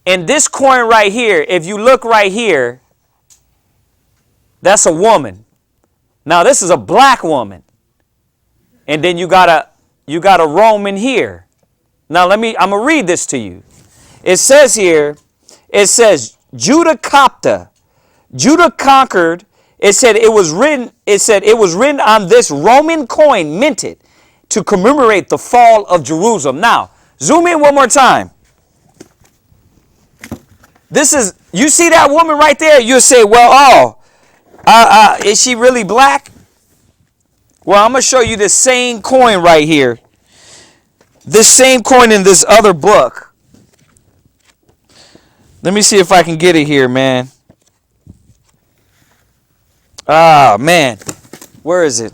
And this coin right here, if you look right here, that's a woman. Now this is a black woman. And then you got a Roman here. Now I'm gonna read this to you. It says here, Judah Copta, Judah conquered. It said it was written. It said it was written on this Roman coin minted to commemorate the fall of Jerusalem. Now, zoom in one more time. This is, you see that woman right there? You'll say, well, is she really black? Well, I'm going to show you this same coin right here. This same coin in this other book. Let me see if I can get it here, man. Ah, man. Where is it?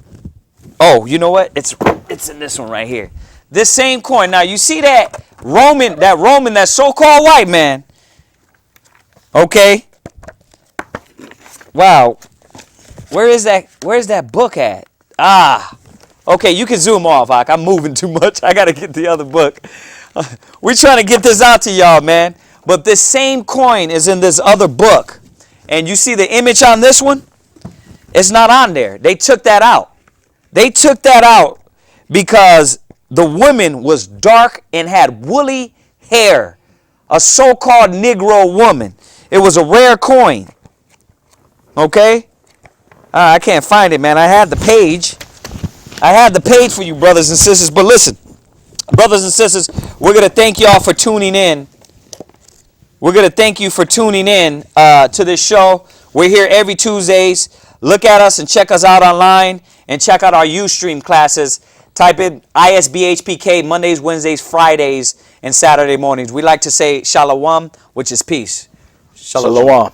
Oh, you know what? It's in this one right here. This same coin. Now, you see that Roman, that so-called white man. Okay. Wow. Where's that book at? Ah. Okay, you can zoom off, Hawk. I'm moving too much. I got to get the other book. We're trying to get this out to y'all, man. But this same coin is in this other book. And you see the image on this one? It's not on there. They took that out. They took that out because the woman was dark and had woolly hair. A so-called Negro woman. It was a rare coin. Okay? I can't find it, man. I had the page. I had the page for you, brothers and sisters. But listen, brothers and sisters, we're going to thank y'all for tuning in. We're going to thank you for tuning in to this show. We're here every Tuesdays. Look at us and check us out online. And check out our Ustream classes. Type in ISBHPK Mondays, Wednesdays, Fridays, and Saturday mornings. We like to say Shalom, which is peace. Shalom.